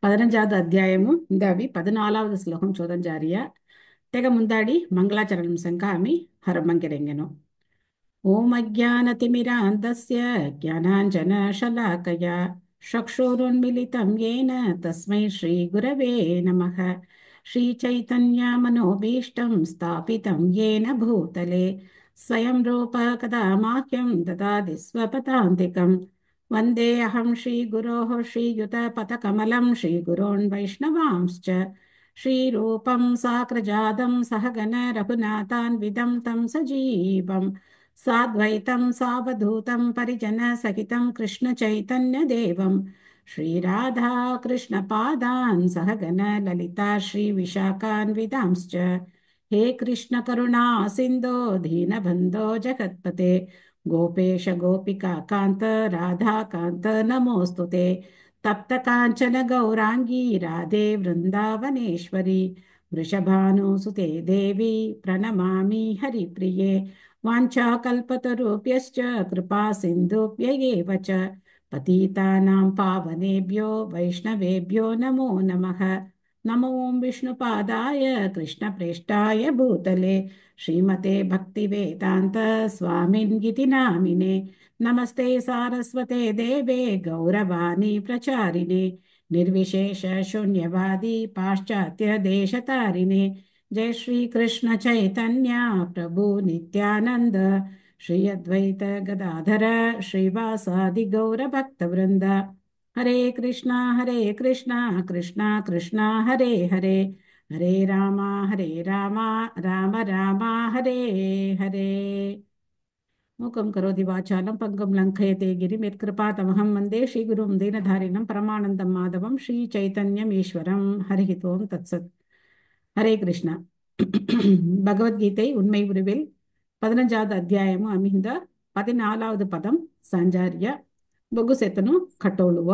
15வது అధ్యాయము ఇందావి 14வது శ్లోకం చూద్దాం జారియ తెగ ముందాడి మంగళాచరణం సంకామి హరమంగిరెంగెను ఓం అజ్ఞానతిమిరాంధస్య జ్ఞానాంజనశలాకయా చక్షురున్మిలితం యేన తస్మై శ్రీగురవే నమః శ్రీచైతన్యమనోభీష్టం స్థాపితం యేన భూతలే స్వయం రూప కదా మాహ్యం దదాతి స్వపదాంతికం వందే అహం శ్రీగురోః శ్రీయుతపదకమలం శ్రీగురోన్ వైష్ణవాంశ్చ శ్రీరూపం సాగ్రజాతం సహగణ రఘునాథాన్వితం తం సజీవం साद्वैतं सावधूतं परिजनसहितं कृष्णचैतन्यदेवं श्रीराधा कृष्णपादान् सहगण ललिता श्रीविशाखान्वितांश्च हे कृष्णकरुणा सिन्धो दीनबन्धो जगत्पते गोपेश गोपिकान्त राधाकान्त नमोऽस्तु ते तप्तकाञ्चन गौराङ्गी राधे वृन्दावनेश्वरी वृषभानुसुते देवी प्रणमामि हरिप्रिये वाञ्छाकल्पतरुभ्यश्च कृपा सिन्धुभ्य एव च पतितानां पावनेभ्यो वैष्णवेभ्यो नमो नमः नमो विष्णुपादाय कृष्णप्रेष्ठाय भूतले श्रीमते भक्तिवेदान्त स्वामिन्गिति नामिने नमस्ते सारस्वते देवे गौरवाणी प्रचारिणे निर्विशेष शून्यवादी पाश्चात्य देशतारिणे जय श्री कृष्ण चैतन्य प्रभु नित्यानंद श्री अद्वैत गदाधर श्रीवासादि गौर भक्त वृंद हरे कृष्णा कृष्णा कृष्णा हरे हरे हरे रामा राम रामा हरे हरे मूकं करोति वाचालं पङ्गुं लङ्घयते गिरिं यत्कृपातमहं वन्दे श्रीगुरुं दीनधारिणं परमानन्दं माधवं श्रीचैतन्यमीश्वरं हरिः ओं तत्सत् ஹரே கிருஷ்ணா. பகவத்கீதை உண்மை உருவில் 15வது அத்தியாயமும் அமைந்த 14வது பதம் ಸಂಜಾರ್ಯ ಬೊಗುಸೆತನು ಕಟ್ಟೋಳುವ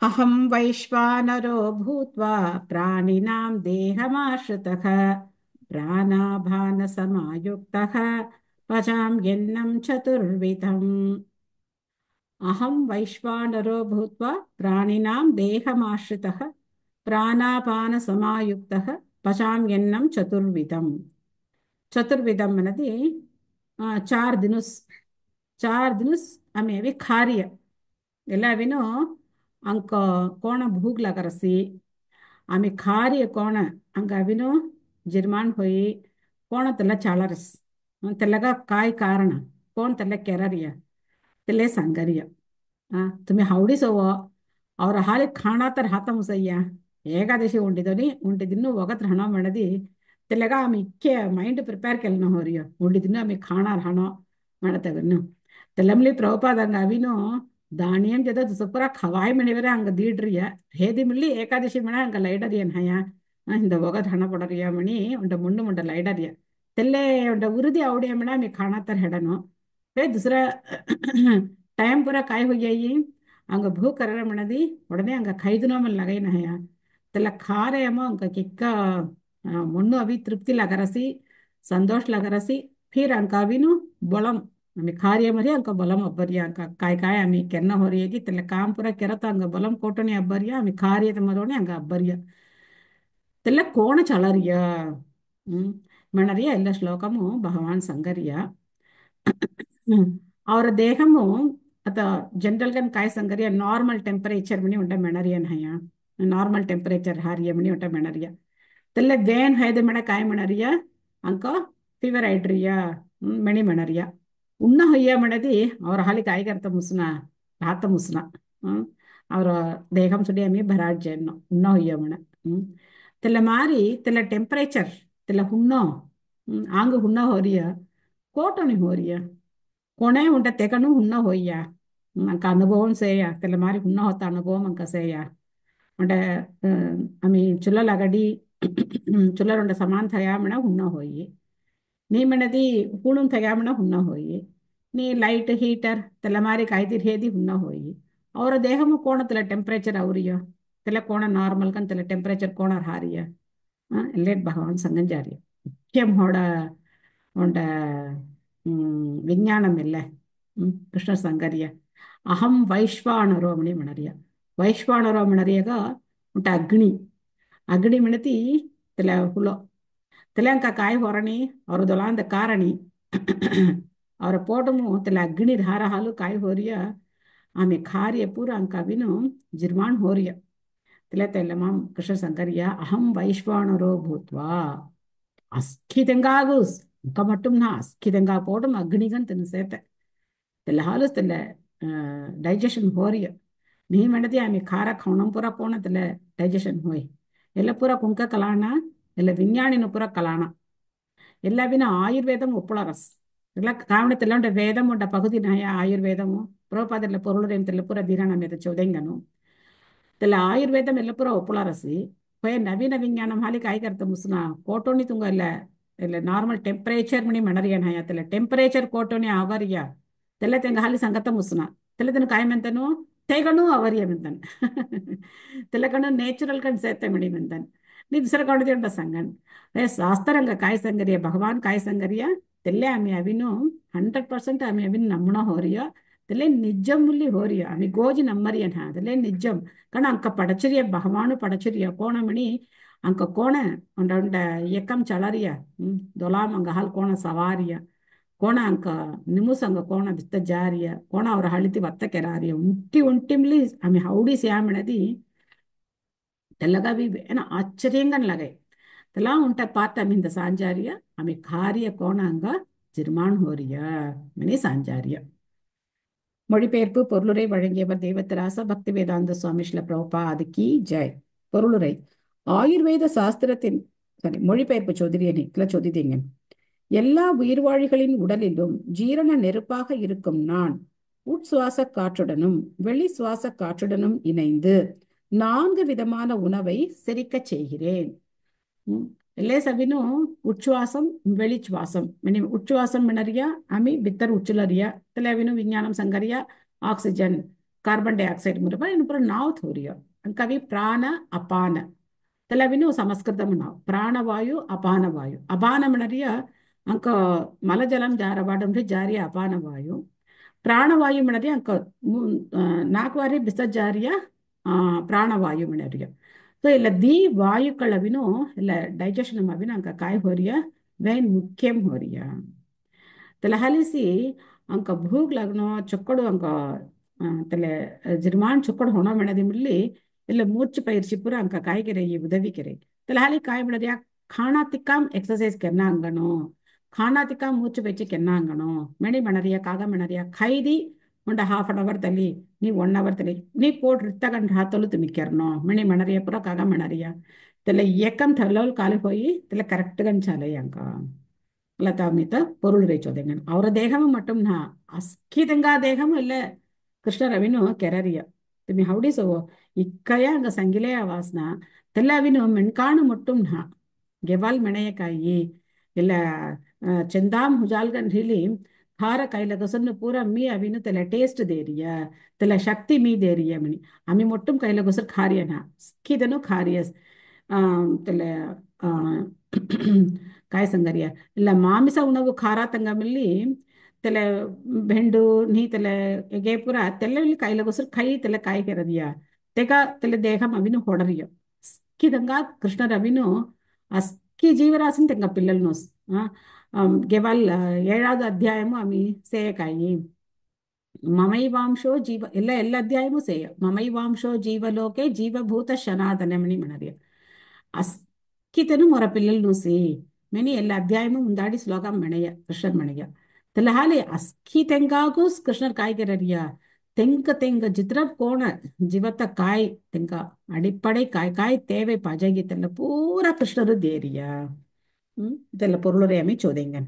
ಅಹಂ ವೈಶ್ವಾನರೋ ಭೂತ್ವಾ ಪ್ರಾಣಿನಾಂ ದೇಹಮಾಶ್ರಿತಃ ಪ್ರಾಣಾಪಾನ ಸಮಾಯುಕ್ತಃ ಪಚಾಮ್ಯನ್ನಂ ಚತುರ್ವಿಧಂ ಅಹಂ ವೈಶ್ವಾನರೋ ಭೂತ್ವಾ ಪ್ರಾಣಿನಾಂ ದೇಹಮಾಶ್ರಿತಃ ప్రాణాపాన సమాయుక్త పచామ్యన్నం చతుర్విధం. చతుర్విధం అన్నది 4 ದಿನುಸ್ 4 ದಿನುಸ್ ಆಮೇಲೆ ಖಾರ್ಯ ಎಲ್ಲವಿನೂ ಅಂಕ ಕೋಣ ಭೂಗ್ಲಗರಸಿ ಆಮೆ ಖಾರ್ಯ ಕೋಣ ಅಂಕ ಅವಿನೂ ಜಿರ್ಮಾನ್ ಹೋಯಿ ಕೋಣ ತೆಲ್ಲ ಚಾಳರಸ್ ತೆಲ್ಲಗ ಕಾಯಿ ಕಾರಣ ಕೋಣ ತೆಲ್ಲ ಕೆರರಿಯ ತೆಲ್ಲೆ ಸಂಗರಿಯ तुम्ही हावडीसोव ಅವ್ರ ಹಾಲಿಗೆ ಖಾಣಾ ತರ ಹಾತ ಮುಸಯ್ಯ ಏಕಾದಶಿ ಉಂಟಿದಿನ್ನು ಒಗತ್ರ ಹಣ ಮಾಡದಿ ತೆಲಗ ಆమె ಇಕ್ಕೆ ಮೈಂಡ್ ಪ್ರಿಪೇರ್ ಕೆಲ್ನ ಹೋರಿಯ ಉಂಡಿದಿನ್ನು ಆమె ಖಾಣಾರ್ ಹಣ ಮಾಡತಗನ್ನು ತೆಲಮ್ಲಿ ಪ್ರಭುಪಾದಂಗ ಅವಿನು ದಾಣಿಯಂ ಜದ ಸುಪುರ ಖವಾಯ್ ಮಣಿವರೆ ಹಂಗ ದೀಡ್ರಿಯ ಹೇದಿ ಮಿಳ್ಳಿ ಏಕಾದಶಿ ಮಣ ಹಂಗ ಲೈಡರಿಯನ್ ಹಯ ಹಿಂದ ಒಗದ್ ಹಣ ಕೊಡರಿಯ ಮಣಿ ಉಂಡ ಮುಂಡು ಮುಂಡ ಲೈಡರಿಯ ತೆಲ್ಲೆ ಉಂಡ ಉರುದಿ ಅವಡಿಯ ಮಣ ಆమె ಖಾಣಾ ತರ ಹೆಡನು दुसरा टाइम पूरा काय हो गई अंग भू कर मनदी उड़ने अंग खैदनो मन लगे नया तेल खारे अमो अंग किक्का मुन्नु अभी तृप्ति लगरसी संतोष लगरसी फिर अंक अभिनु बलम आम्ही खार्य मरी अंक बलम अब्बरिया अंक काय काय आम्ही केन्न हो रही है तेल काम पूरा केरत अंग बलम कोटने अब्बरिया आम्ही खार्य मरोने अंग अब्बरिया तेल कोण चलरिया मनरिया ಎಲ್ಲ ಶ್ಲೋಕಮು ಭಗವಾನ್ ಸಂಗರಿಯ ಅವರ ದೇಹము ಅತ ಜನರಲ್ ಗನ್ काय संगरिया नॉर्मल टेम्परेचर मनी उंटा मेणरियन हया नॉर्मल टेम्परेचर हारिय मनी उंटा मेणरिया तेल्ले वेन हैदे मेण काय मेणरिया अंक फीवर आइड्रिया मणि मेणरिया उन्न होಯ್ಯ ಮಣದಿ ಅವರ ಹಾಲಿ काय करता मुसना हात मुसना ಅವರ ದೇಹಂ ಸುಡಿ ಅಮಿ ಭರಾಟ್ ಜೆನ್ನ ಉನ್ನ ಹೋಯ್ಯ ಮಣ तेल्ले मारी तेल्ले टेम्परेचर तेल्ले हुन्नो आंग हुन्ना होरिया कोटोनी होरिया कोणे उंट तेकनु हुन्ना होಯ್ಯ अंक अनुभवम सेया तेल्ले मारी हुन्ना होता अनुभवम अंक सेया उंटे आम्ही चुलल अगडी चुलर उंट समान थया मण हुन्ना होई नी मणदी हुणुन थया मण हुन्ना होई नी लाइट हीटर तेल्ले मारी कायदिर हेदी हुन्ना होई ಅವರ ದೇಹము ಕೋಣ ತೆಲ್ಲ ಟೆಂಪರೇಚರ್ ಅವರಿಯ ತೆಲ್ಲ ಕೋಣ ನಾರ್ಮಲ್ ಕನ್ ತೆಲ್ಲ ಟೆಂಪರೇಚರ್ ಕೋಣ ಹಾರಿಯ ಲೇಟ್ ಭಗವಾನ್ ಸಂಗಂಜಾರಿಯ ಮುಖ್ಯಂ ಹೊಡ ಹೊಂಡ ವಿಜ್ಞಾನಂ ಎಲ್ಲ ಕೃಷ್ಣ ಸಂಗರಿಯ ಅಹಂ ವೈಶ್ವಾನರೋ ಮಣಿ ಮಣರಿಯ वैश्वानरो म्हणरियागा उंट अग्नि म्हणती तेला हुलो तेलंका काय होरणी और दोलांद कारणी और पोटमु तेला अग्नि धारा हालु काय होरिया आमे कार्य पूरा अंका विनो जिर्माण होरिया तेला तेला माम कृष्ण संकरिया अहम वैश्वानरो भूत्वा अस्किदंगागुस ఇంకా మట్టుం నా అస్కిదంగా పోవడం అగ్నిగన్ తిను సేత తెల్ల హాలు తెల్ల ಡೈಜೆಷನ್ ಹೋರಿಯ ನೀ ಮಾಡದಿ ಆಮಿ ಖಾರ ಖೌಣಂ ಪೂರ ಪೋಣ ತೆಲ್ಲ ಡೈಜೆಷನ್ ಹೋಯ್ ಎಲ್ಲ ಪೂರ ಕುಂಕ ಕಲಾಣ ಎಲ್ಲ ವಿಜ್ಞಾನಿನ ಪೂರ ಕಲಾಣ ಎಲ್ಲ ವಿನ ஆயுர்வேதம் ஒப்புளரஸ் எல்லாம் காவணத்தில் வேதம் உண்ட பகுதி நாய ஆயுர்வேதமும் புரோபாதில் பொருளுரையும் தெல்ல பூரா தீராணம் எதை चौदेंगनु तेल आयुर्वेदम एल्ल पूरा ಒಪ್ಪುಳಾರಸಿ ಹೊಯ ನವೀನ ವಿಜ್ಞಾನಂ ಹಾಲಿ काय करतं मुसना कोटोनी तुंगा ಎಲ್ಲ ನಾರ್ಮಲ್ ಟೆಂಪರೇಚರ್ ಮಣಿ ಮಣರಿಯನ್ ಹಯ ತೆಲ್ಲ ಟೆಂಪರೇಚರ್ ಕೋಟೋನಿ ಅವರಿಯ ತೆಲ್ಲ ತೆಂಗ ಹಾಲಿ ಸಂಗತ ಮುಸ್ನ ತೆಲ್ಲ ತೆನ काय ಮೆಂತನು तेगणू ಅವರಿಯ ಮೆಂತನ್ ತೆಲ್ಲಕಣು ನೇಚರಲ್ ಕಣ್ ಸೇತೆ ಮಣಿ ಮೆಂತನ್ ನೀ दुसरं कोणती उंट सांगन हे शास्त्रंग काय संगरिया भगवान काय संगरिया तेल्ले आम्ही अविनो 100% आम्ही अविन नमणं होरिया तेल्ले निजम मुल्ली होरिया आम्ही गोजी नम्मरियन हा तेल्ले निजम कारण अंक पडचरिया भगवानु पडचरिया कोणमणि अंक कोण उंड उंड एकम चलरिया दोलाम अंग हाल कोण सवारिया कोण अंक निमुस अंग कोण बिस्त जारिया कोण ಅವ್ರ ಹಳಿತಿ ವತ್ತ ಕೆರಾರಿಯ ಉಂಟಿ ಉಂಟಿಮ್ಲಿ ಆಮಿ ಹೌಡಿ ಸ್ಯಾಮಣದಿ తెల్లగావి ఏనా ఆశ్చర్యంగా లగాయి తెలా ఉంట పాత మింద సాంజారియ ఆమె కార్య కోణంగా ஜிர்மான் ஹோரியா மினி சாஞ்சாரியா மொழிபெயர்ப்பு பொருளுரை வழங்கியவர் தெய்வத்திராச பக்தி வேதாந்த சுவாமி ஸ்ரீல பிரபுபாத் கி ஜெய் பொருளுரை ஆயுர்வேத சாஸ்திரத்தின் மொழிபெயர்ப்பு சொதிரியனே இல்ல சொதிதீங்க எல்லா உயிர்வாழிகளின் உடலிலும் ஜீரண நெருப்பாக இருக்கும் நான் உட்சுவாச காற்றுடனும் வெளி சுவாச காற்றுடனும் இணைந்து 4 விதமான உணவை செரிக்கச் செய்கிறேன் ಎಲ್ಲೇ ಸವಿನು ಉಚ್ಛ್ವಾಸಂ வெளிச்சுவாசம் உச்சுவாசம் மினரியா அமி பித்தர் உச்சுலரியா தலைவினு விஞ்ஞானம் சங்கரியா ஆக்சிஜன் ಕಾರ್ಬನ್ ಡೈಆಕ್ಸೈಡ್ ಮುರಬ ಇನ್ನೊಬ್ಬರ ನಾವು ಥೋರಿಯ ಅಂಕವಿ ಪ್ರಾಣ ಅಪಾನ தலைவினு ಸಂಸ್ಕೃತಂ ನಾವು ಪ್ರಾಣವಾಯು ಅಪಾನವಾಯು ಅಪಾನ ಮಿನರಿಯ ಅಂಕ ಮಲಜಲಂ ಜಾರವಾಡಂ ಜಾರಿಯ ಅಪಾನವಾಯು ಪ್ರಾಣವಾಯು ಮಿನರಿಯ ಅಂಕ 4 ಬಾರಿ ಬಿಸ ಜಾರಿಯ ಪ್ರಾಣವಾಯು ಮಿನರಿಯ तो इला दी वायुकलविनो इला डाइजेशन अविन अंक काय होरिया वेन मुख्यम होरिया तला हलिसी अंक भूख लगनो चक्कड़ु अंक तले जिर्मान चक्कड़ होना मेणदि मिल्ली इला मूर्छ पयिर्ची पूरा अंक काय करे ये उदवी करे तला हली काय मेणदिया खाना तिक्काम एक्सरसाइज करना अंगनो खाना तिक्काम मूर्छ पयिर्ची करना अंगनो मेणी मेणरिया कागा मेणरिया खैदी ಒಂದು ½ ತಲಿ ನೀ 1 ಅವರ್ ತಲಿ ನೀ ಪೋಟ್ ತಗೊಂಡು ಹಾತಲು ತುಮಿಕ್ಯಾರನೋ ಮಣಿ ಮಣರಿಯ ಪುರ ಕಾಗ ಮಣರಿಯ తెల్ల ఏకం థర్లోల్ కాలిపోయి తెల్ల కరెక్ట్గా చాలయ్యాంక అలా తామిత పొరులు రేచోదెంగన్ అవర దేహము మట్టం నా అస్కితంగా దేహము ಇಲ್ಲ ಕೃಷ್ಣ ರವಿನು ಕೆರರಿಯ ತುಮಿ ಹೌಡಿ ಸೋವೋ ಇಕ್ಕಯ ಅಂಗ ಸಂಗಿಲೆಯ ವಾಸನ ತೆಲ್ಲ ಅವಿನು ಮೆಣ್ಕಾಣು ಮುಟ್ಟುಂ ನಾ ಗೆವಾಲ್ ಮೆಣೆಯಕಾಯಿ ಇಲ್ಲ ಚಂದಾಮ್ ಹುಜಾಲ್ಗನ್ ಹಿಲಿ खार कायला घसरन पूरा मी अविनु त्याला टेस्ट दे रिया त्याला शक्ती मी दे रिया म्हणे आम्ही मोठम कायला घसर खारिया ना किदनो खारियस त्याला काय संगरिया ಇಲ್ಲ ಮಾಂಸ ಉಣವು ಖಾರ ತಂಗಮಲ್ಲಿ ತಲೆ ಬೆಂಡು ನೀ ತಲೆ ಎಗೆ ಪುರ ತೆಲ್ಲಲ್ಲಿ ಕಾಯಿಲೆ ಗೊಸರು ಕೈ ತಲೆ ಕಾಯಿ ಕೆರದಿಯ ತೆಗ ತಲೆ ದೇಹ ಅವಿನು ಹೊಡರಿಯ ಕಿದಂಗ ಕೃಷ್ಣ ರವಿನು అస్కి జీవరాశిని తెంగ పిల్లలు నోస్ కేవల్ 7వ అధ్యాయము ఆమె సేయకాయి మమైవాంశో జీవ ಎಲ್ಲ ಅಧ್ಯಾಯಮೂ ಸೇಯ ಮಮೈವಾಂಶೋ ಜೀವಲೋಕೆ ಜೀವಭೂತ ಶನಾತನಮಣಿ ಮಣರಿಯ ಅಸ್ಕಿತನು ಮೊರ ಪಿಲ್ಲಲ್ ನೂಸಿ ಮೆನಿ ಎಲ್ಲ ಅಧ್ಯಾಯಮೂ ಮುಂದಾಡಿ ಶ್ಲೋಕ ಮಣೆಯ ಕೃಷ್ಣರ್ ಮಣೆಯ ತೆಲ್ಲ ಹಾಲಿ ಅಸ್ಕಿ ತೆಂಗಾಗೂ ಕೃಷ್ಣರ್ ಕಾಯ್ಗೆರರಿಯ தெங்க தெங்க ஜித்ரப் கோண ஜீவத்த காய் தெங்க அடிப்படை காய் காய் தேவை பஜகி தெல்ல பூரா கிருஷ்ணரு தேரியா இதெல்லாம் பொருளுரையாமை சோதைங்க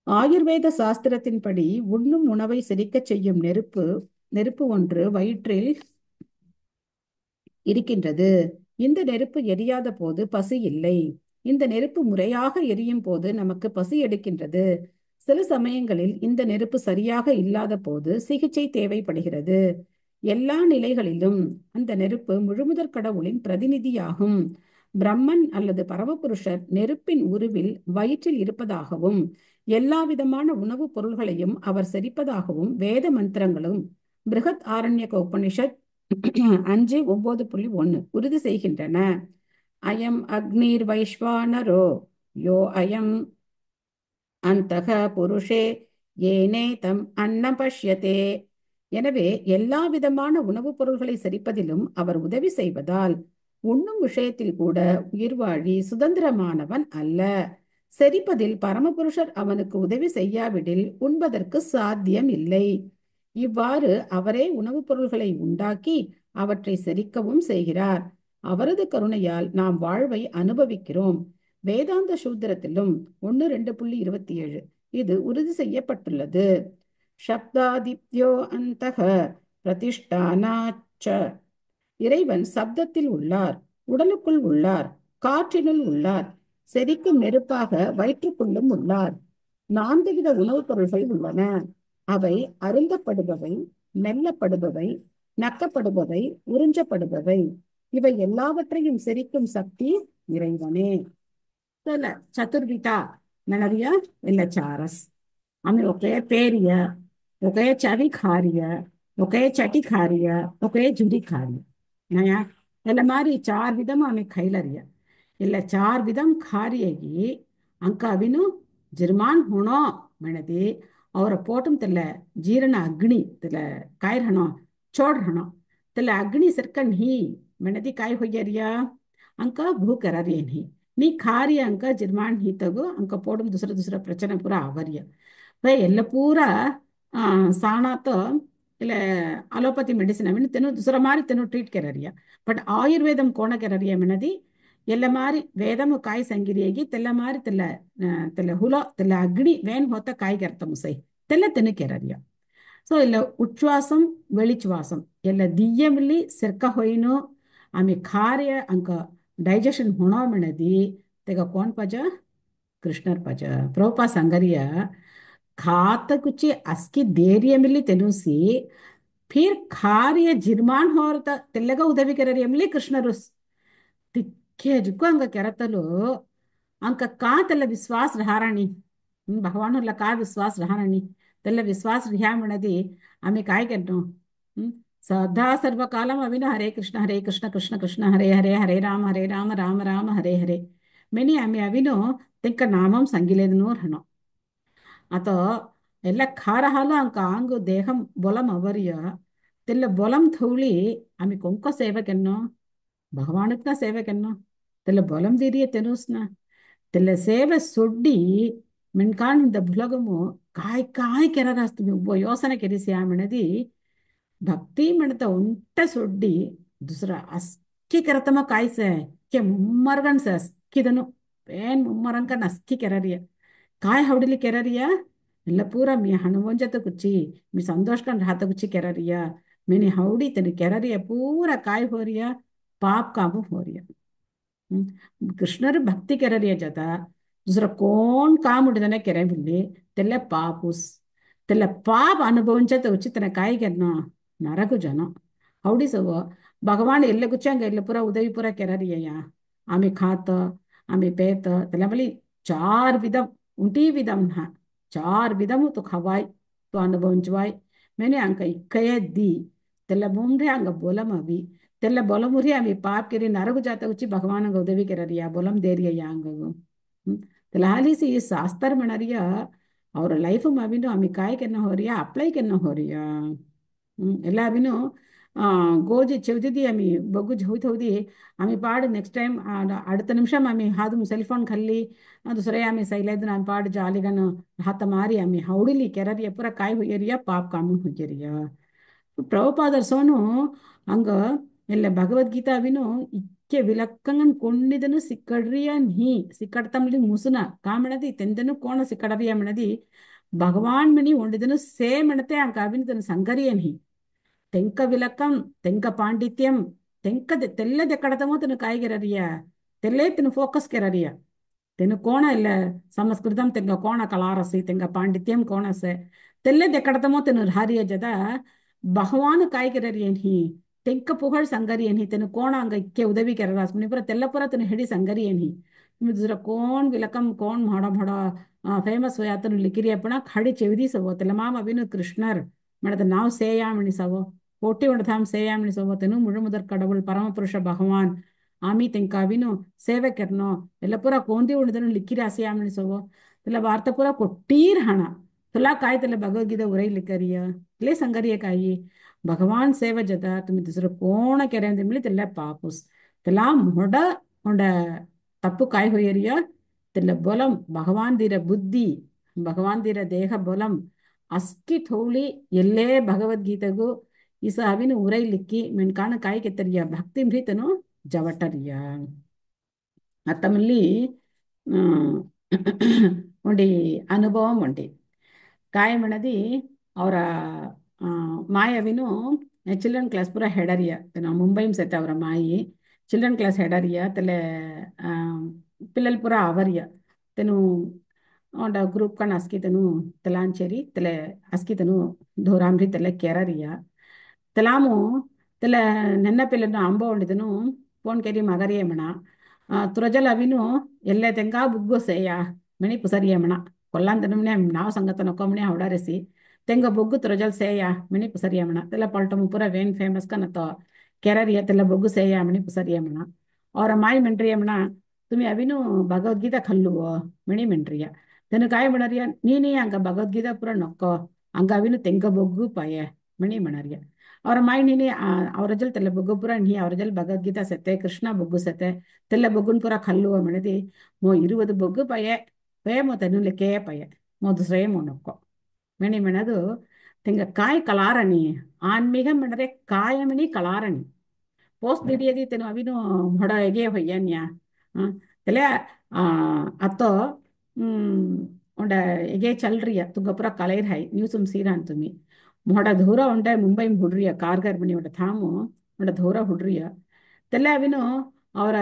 ஆயுர்வேத சாஸ்திரத்தின்படி உண்ணும் உணவை செரிக்கச் செய்யும் நெருப்பு ஒன்று வயிற்றில் இருக்கின்றது இந்த நெருப்பு எரியாத போது பசி இல்லை இந்த நெருப்பு முறையாக எரியும் போது நமக்கு பசி எடுக்கின்றது சில சமயங்களில் இந்த நெருப்பு சரியாக இல்லாத போது சிகிச்சை தேவைப்படுகிறது எல்லா நிலைகளிலும் அந்த நெருப்பு முழுமுதற் கடவுளின் பிரதிநிதியாகும் பிரம்மன் அல்லது பரமபுருஷர் நெருப்பின் உருவில் வயிற்றில் இருப்பதாகவும் எல்லா விதமான உணவுப் பொருள்களையும் அவர் செரிப்பதாகவும் வேத மந்திரங்களும் பிருகத் ஆரண்யக உபனிஷத் 5:9.1 உறுதி செய்கின்றன. அயம் அக்னிர் வைஸ்வானரோ யோ அயம் அந்தக புருஷே ஏனே தம் அன்னம் பஷ்யதே. எனவே எல்லா விதமான உணவுப் பொருள்களை செரிப்பதிலும் அவர் உதவி செய்வதால் உண்ணும் விஷயத்தில் கூட உயிர்வாழி சுதந்திரமானவன் அல்ல. செரிப்பதில் பரமபுருஷர் அவனுக்கு உதவி செய்யாவிடில் உண்பதற்கு சாத்தியம் இல்லை. இவ்வாறு அவரே உணவுப் பொருள்களை உண்டாக்கி அவற்றை செரிக்கவும் செய்கிறார். அவரது கருணையால் நாம் வாழ்வை அனுபவிக்கிறோம். வேதாந்த சூத்திரத்திலும் 1.2.27 இது உறுதி செய்யப்பட்டுள்ளது. சப்தாதித்யோ அந்தக பிரதிஷ்டானாச்ச. இறைவன் சப்தத்தில் உள்ளார், உடலுக்குள் உள்ளார், காற்றினுள் உள்ளார், செரிக்கும் நெருப்பாக வயிற்றுக்குள்ளும் உள்ளார். 4 வித உணவுப் பொருள்கள் உள்ளன. அவை அருந்தப்படுபவை, மெல்லப்படுபவை, நக்கப்படுபவை, உறிஞ்சப்படுபவை. இவை எல்லாவற்றையும் செரிக்கும் சக்தி இறைவனே. சதுர்விதா நனவிய இல்லச்சாரஸ். आम्ही ஒகே பேரிய, ஒகே சவி காரிய, ஒகே சட்டி காரிய, ஒகே ஜுரி காரிய. நயா ಎಲ್ಲ ಮಾರಿ 4 ವಿಧಮ ಆమె ಖೈಲರಿಯ ಇಲ್ಲ 4 ವಿಧಂ ಖಾರಿಯಾಗಿ ಅಂಕ ಅವಿನು ಜಿರ್ಮಾನ್ ಹುಣೋ ಮೆಣದಿ ಅವರ ಪೋಟಂ ತೆಲ್ಲ ಜೀರಣ ಅಗ್ನಿ ತೆಲ್ಲ ಕಾಯ್ರ ಹಣೋ ಚೋಡ್ ಹಣೋ ತೆಲ್ಲ ಅಗ್ನಿ ಸರ್ಕನ್ ಹಿ ಮೆಣದಿ ಕಾಯಿ ಹೊಯ್ಯರಿಯ ಅಂಕ ಭೂ ಕರರಿಯನ್ ಹಿ ನೀ ಖಾರಿಯ ಅಂಕ ಜಿರ್ಮಾನ್ ಹಿ ತಗು ಅಂಕ ಪೋಟಂ ದುಸರ ದುಸರ ಪ್ರಚನೆ ಪೂರ ಅವರಿಯ ಭಯ ಎಲ್ಲ ಪೂರ ಸಾಣಾತ ಇಲ್ಲ ಅಲೋಪತಿ ಮೆಡಿಸಿನ್ ಅವಿನ ತೆನು ದುಸರ ಮಾರಿ ತೆನು ಟ್ರೀಟ್ ಕೆರರಿಯ ಬಟ್ ಆಯುರ್ವೇದಂ ಕೋಣ ಕೆರರಿಯ ಮೆಣದಿ ಎಲ್ಲ ಮಾರಿ ವೇದಮು ಕಾಯಿ ಸಂಗಿರಿಯಾಗಿ ತೆಲ್ಲ ಮಾರಿ ತೆಲ್ಲ ತೆಲ್ಲ ಹುಲ ತೆಲ್ಲ ಅಗ್ನಿ ವೇನ್ ಹೋತ ಕಾಯಿ ಕೆರ್ತ ಮುಸೈ ತೆಲ್ಲ ತೆನು ಕೆರರಿಯ. ಸೊ ಇಲ್ಲ ಉಚ್ಛ್ವಾಸಂ வெளிச்சுவாசம் ಎಲ್ಲ ದಿಯ್ಯಮಿಲ್ಲಿ ಸೆರ್ಕ ಹೊಯ್ನು ಆಮೆ ಖಾರ್ಯ ಅಂಕ ಡೈಜೆಷನ್ ಹೊಣ ಮೆಣದಿ ತೆಗ ಕೋನ್ ಪಜ ಕೃಷ್ಣರ್ ಪಜ ಪ್ರಭುಪಾ ಸಂಗರಿಯ खात कुछ अस्की देरिय मिली तेनुसी फिर खारिय जिर्मान होरत तेल्लगा उदवी केररी मिली कृष्णरुस तिक्के जुक्को अंग केरतलो अंक का तेल्ल विश्वास रहाराणी भगवान होला का विश्वास रहाराणी तेल्ल विश्वास रिहा मनदी आम्ही काय करतो सदा सर्व कालम अविन हरे कृष्ण कृष्ण कृष्ण हरे हरे हरे राम राम राम हरे हरे मेनी आम्ही अविनो तेंक नामम संगिलेद नूर हनो अतो ಎಲ್ಲ ಖಾರ ಹಾಲು ಅಂಕ ಆಂಗು ದೇಹಂ ಬೊಲಂ ಅವರಿಯ ತೆಲ್ಲ ಬೊಲಂ ಥೌಳಿ ಆಮಿ ಕೊಂಕ ಸೇವಕೆನ್ನೋ ಭಗವಾನಕ್ನ ಸೇವಕೆನ್ನೋ ತೆಲ್ಲ ಬೊಲಂ ದೀರಿಯ ತೆನುಸ್ನ ತೆಲ್ಲ ಸೇವೆ ಸೊಡ್ಡಿ ಮೆಣ್ಕಾಣಿಂದ ಬುಲಗಮು ಕಾಯ್ ಕಾಯ್ ಕೆರರಾಸ್ತು ಒಬ್ಬ ಯೋಸನೆ ಕೆರಿಸಿ ಆಮೆಣದಿ ಭಕ್ತಿ ಮೆಣತ ಉಂಟ ಸೊಡ್ಡಿ ದುಸರ ಅಸ್ಕಿ ಕೆರತಮ ಕಾಯ್ಸೆ ಕೆ ಮುಮ್ಮರ್ಗನ್ಸ ಅಸ್ಕಿದನು ಏನ್ ಮುಮ್ಮರಂಕನ್ ಅಸ್ಕಿ ಕೆರರಿಯ ಕಾಯ್ ಹೌಡಿಲಿ ಕೆರರಿಯ ಎಲ್ಲ ಪೂರ ಮೀ ಹಣವಂಜತ ಕುಚ್ಚಿ ಮೀ ಸಂತೋಷಕಂಡ್ ಹಾತ ಕುಚ್ಚಿ ಕೆರರಿಯ ಮೇನಿ ಹೌಡಿ ತನಿ ಕೆರರಿಯ ಪೂರ ಕಾಯ್ ಹೋರಿಯ ಪಾಪ್ ಕಾಮು ಹೋರಿಯ ಕೃಷ್ಣರು ಭಕ್ತಿ ಕೆರರಿಯ ಜತ ದುಸರ ಕೋನ್ ಕಾಮ್ ಉಡಿದನೆ ಕೆರೆ ಬಿಲ್ಲಿ ತೆಲ್ಲ ಪಾಪುಸ್ ತೆಲ್ಲ ಪಾಪ್ ಅನುಭವಿಂಚತ ಉಚ್ಚಿ ತನ ಕಾಯಿಗೆನ್ನ ನರಕು ಜನ ಹೌಡಿ ಸವ ಭಗವಾನ್ ಎಲ್ಲ ಕುಚ್ಚಂಗ ಎಲ್ಲ ಪೂರ ಉದವಿ ಪೂರ ಕೆರರಿಯ ಆಮಿ ಖಾತ ಆಮಿ ಪೇತ ತೆಲ್ಲ ಬಲಿ 4 ವಿಧಂ ಉಂಟಿ ವಿಧಂ ನ 4 विधमु तो खवाई तो अनुभविंचवाई मैंने अंक इक्कये दी तेल्ल मुंडे अंग बोलम अभी तेल्ल बोलमुरी अभी पाप केरी नरगु जाता उच्ची भगवान अंग उदवी केरिया बोलम देरिया यांगगु तेल्ल हाली सी शास्त्र मनरिया और लाइफ में अभी अमी काय केना हो रिया अप्लाई केना हो रिया ಎಲ್ಲ ಅಭಿನು ಗೋಜಿ ಚೆವ್ದಿದ್ದಿ ಅಮಿ ಬಗ್ಗು ಜೌತ್ ಹೌದಿ ಆಮಿ ಪಾಡ್ ನೆಕ್ಸ್ಟ್ ಟೈಮ್ அடுத்த நிமிஷம் ஆமி ಹಾದು ಸೆಲ್ ಫೋನ್ ಖಲ್ಲಿ ಅದು ಸೊರೆ ಆಮಿ ಸೈಲೈದು ನಾನು ಪಾಡ್ ಜಾಲಿಗನು ಹಾತ ಮಾರಿ ಆಮಿ ಹೌಡಿಲಿ ಕೆರರಿಯ ಪೂರ ಕಾಯಿ ಹುಯ್ಯರಿಯ ಪಾಪ್ ಕಾಮು ಹುಯ್ಯರಿಯ ಪ್ರಭುಪಾದರ್ ಸೋನು ಹಂಗ ಎಲ್ಲ ಭಗವದ್ಗೀತಾ ಅವಿನು ಇಕ್ಕೆ ವಿಲಕ್ಕಂಗನ್ ಕೊಂಡಿದನು ಸಿಕ್ಕಡ್ರಿಯ ನೀ ಸಿಕ್ಕಡ್ತಮ್ಲಿ ಮುಸುನ ಕಾಮಣದಿ ತೆಂದನು ಕೋಣ ಸಿಕ್ಕಡರಿಯ ಮಣದಿ ಭಗವಾನ್ ಮನಿ ಒಂಡಿದನು ಸೇ ಮಣತೆ ಅಂಕ ಅವಿನ ತನು ಸಂಗರಿಯ ನೀ ತೆಂಕ ವಿಲಕ್ಕಂ ತೆಂಕ ಪಾಂಡಿತ್ಯಂ ತೆಂಕ ತೆಲ್ಲದೆ ಕಡತಮೋ ತನು ಕಾಯಿಗೆರರಿಯ ತೆಲ್ಲೇ ತನು ಫೋಕಸ್ ಕೆರರಿಯ ತೆನು ಕೋಣ ಇಲ್ಲ ಸಂಸ್ಕೃತಂ ತೆಂಗ ಕೋಣ ಕಲಾರಸಿ ತೆಂಗ ಪಾಂಡಿತ್ಯಂ ಕೋಣಸೆ ತೆಲ್ಲದೆ ಕಡತಮೋ ತನು ಹಾರಿಯ ಜದ ಭಗವಾನು ಕಾಯಿಗೆರರಿಯನ್ ಹಿ ತೆಂಕ ಪುಗಳ್ ಸಂಗರಿಯನ್ ಹಿ ತೆನು ಕೋಣ ಅಂಗ ಇಕ್ಕೆ ಉದವಿ ಕೆರರಾಸ್ ಮುನಿಪುರ ತೆಲ್ಲಪುರ ತನು ಹಿಡಿ ಸಂಗರಿಯನ್ ಹಿ दुसरा कोण विलकम कोण म्हडा म्हडा फेमस होया तनु लिकिरी पण खाडी चेवदी सवो तेला माम अभिनु कृष्णर म्हणत नाव सेया म्हणी सवो போட்டி உண்டதாம் சேயாம்னு சோவத்தனும் முழுமுதற் கடவுள் பரமபுருஷ பகவான் ಆಮಿ ತೆಂಕಾವಿನು ಸೇವೆ ಕೆರ್ನೋ ಎಲ್ಲ ಪೂರ ಕೋಂದಿ ಉಳಿದನು ಲಿಕ್ಕಿರಿ ಆಸೆಯಾಮನಿ ಸೋವೋ ತಲ್ಲ ವಾರ್ತ ಪೂರ ಕೊಟ್ಟೀರ್ ಹಣ ತುಲಾ ಕಾಯಿ ತಲ್ಲ ಭಗವದ್ಗೀತೆ ಉರೈ ಲಿಕ್ಕರಿಯ ತಲೆ ಸಂಗರಿಯ ಕಾಯಿ ಭಗವಾನ್ ಸೇವೆ ಜದ ತುಮಿ ತಿಸರು ಕೋಣ ಕೆರೆ ಅಂತ मिली ತೆಲ್ಲ ಪಾಪುಸ್ ತೆಲ್ಲ ಮೊಡ ಒಂಡ ತಪ್ಪು ಕಾಯಿ ಹೊಯ್ಯರಿಯ ತೆಲ್ಲ ಬೊಲಂ ಭಗವಾನ್ ದಿರ ಬುದ್ಧಿ ಭಗವಾನ್ ದಿರ ದೇಹ ಬೊಲಂ ಅಸ್ಕಿ ಥೋಳಿ ಎಲ್ಲೇ ಭಗವದ್ಗೀತೆಗೂ ಈ ಸಾವಿನ ಉರೈ ಲಿಕ್ಕಿ ಮೆಣ್ಕಾಣ ಕಾಯಿ ಕೆತ್ತರಿಯ ಭಕ್ತಿ ಮೃತನು ಜವಟರಿಯ అత్తమల్లి ఉండి అనుభవం ఉండి ಕಾಯಮಣದಿ ಅವರ ಮಾಯವಿನು ಚಿಲ್ಡ್ರನ್ ಕ್ಲಾಸ್ ಪೂರ ಹೆಡರಿಯ ನಾವು ಮುಂಬೈ ಸೆತ್ತ ಅವರ ಮಾಯಿ ಚಿಲ್ಡ್ರನ್ ಕ್ಲಾಸ್ ಹೆಡರಿಯ ತಲೆ పిల్లలు ಪೂರ ಅವರಿಯ ತೆನು ಅವನ ಗ್ರೂಪ್ ಕಣ ಅಸ್ಕಿತನು ತಲಾಂಚೇರಿ ತಲೆ ಅಸ್ಕಿತನು ಧೋರಾಮ್ರಿ ತಲೆ ಕೆರರಿಯ ತಲಾಮು ತಲೆ ನೆನ್ನ ಪಿಲ್ಲನು ಅಂಬ ಉಂಡಿದನು ಫೋನ್ ಕೆರಿ ಮಗರಿಯಮಣ ತುರಜಲ್ ಅವಿನು ಎಲ್ಲೆ ತೆಂಗ ಬುಗ್ಗು ಸೇಯ ಮಣಿ ಪುಸರಿಯಮಣ ಕೊಲ್ಲಾಂತನಮ್ನೆ ನಾವು ಸಂಗತ ನೊಕ್ಕೊಮ್ಮನೆ ಹೊಡಾರಿಸಿ ತೆಂಗ ಬೊಗ್ಗು ತುರಜಲ್ ಸೇಯ ಮಣಿ ಪುಸರಿಯಮಣ ತೆಲ್ಲ ಪಲ್ಟಮು ಪೂರ ವೇನ್ ಫೇಮಸ್ ಕನತ ಕೆರರಿಯ ತೆಲ್ಲ ಬೊಗ್ಗು ಸೇಯ ಮಣಿ ಪುಸರಿಯಮಣ ಅವರ ಮಾಯಿ ಮೆಂಟ್ರಿಯಮಣ ತುಮಿ ಅವಿನು ಭಗವದ್ಗೀತಾ ಕಲ್ಲುವೋ ಮಣಿ ಮೆಂಟ್ರಿಯ ತೆನು ಕಾಯ ಮಣರಿಯ ನೀನೇ ಹಂಗ ಭಗವದ್ಗೀತಾ ಪೂರ ನೊಕ್ಕೋ ಹಂಗ ಅವಿನು ತೆಂಗ ಬೊಗ್ಗು ಪಾಯ ಮಣಿ ಮಣರಿಯ ಅವರ ಮಾಯಿ ನೀನೆ ಅವ್ರ ಜಲ್ ತೆಲ್ಲ ಬೊಗ್ಗು ಪೂರ ನೀ ಅವ್ರ ಜಲ್ ಭಗವದ್ಗೀತಾ ಸೆತ್ತೆ ಕೃಷ್ಣ ಬೊಗ್ಗು ಸೆತ್ತೆ ತೆಲ್ಲ ಬೊಗ್ಗುನ್ ಪೂರ ಕಲ್ಲುವ ಮಣದಿ ಮೋ ಇರುವುದು ಬೊಗ್ಗು ಪಯೆ ಪೇ ಮೋ ತೆನುಲಿಕ್ಕೆ ಪಯೆ மோது சுயமோ நொக்கோ மெனி மெனது தெங்க காய் கலாரணி ஆன்மீகம் மெனரே காயமணி கலாரணி போಸ್ಟ್ ದಿಡಿಯದಿ ತೆನು ಅವಿನು ಹೊಡ ಎಗೆ ಹೊಯ್ಯನ್ಯ ತಲೆ ಅತ್ತೋ ಒಂಡ ಎಗೆ ಚಲ್ರಿಯ ತುಗಪುರ ಕಳೈರ್ ಹೈ ನೀವು ಸುಮ್ ಸೀರಾ ಅಂತುಮಿ ಮೊಡ ಧೂರ ಒಂಡೆ ಮುಂಬೈ ಹುಡ್ರಿಯ ಕಾರ್ಗರ್ ಮಣಿ ಒಂಡ ಥಾಮು ಒಂಡ ಧೂರ ಹುಡ್ರಿಯ ತೆಲೆ ಅವಿನು ಅವರ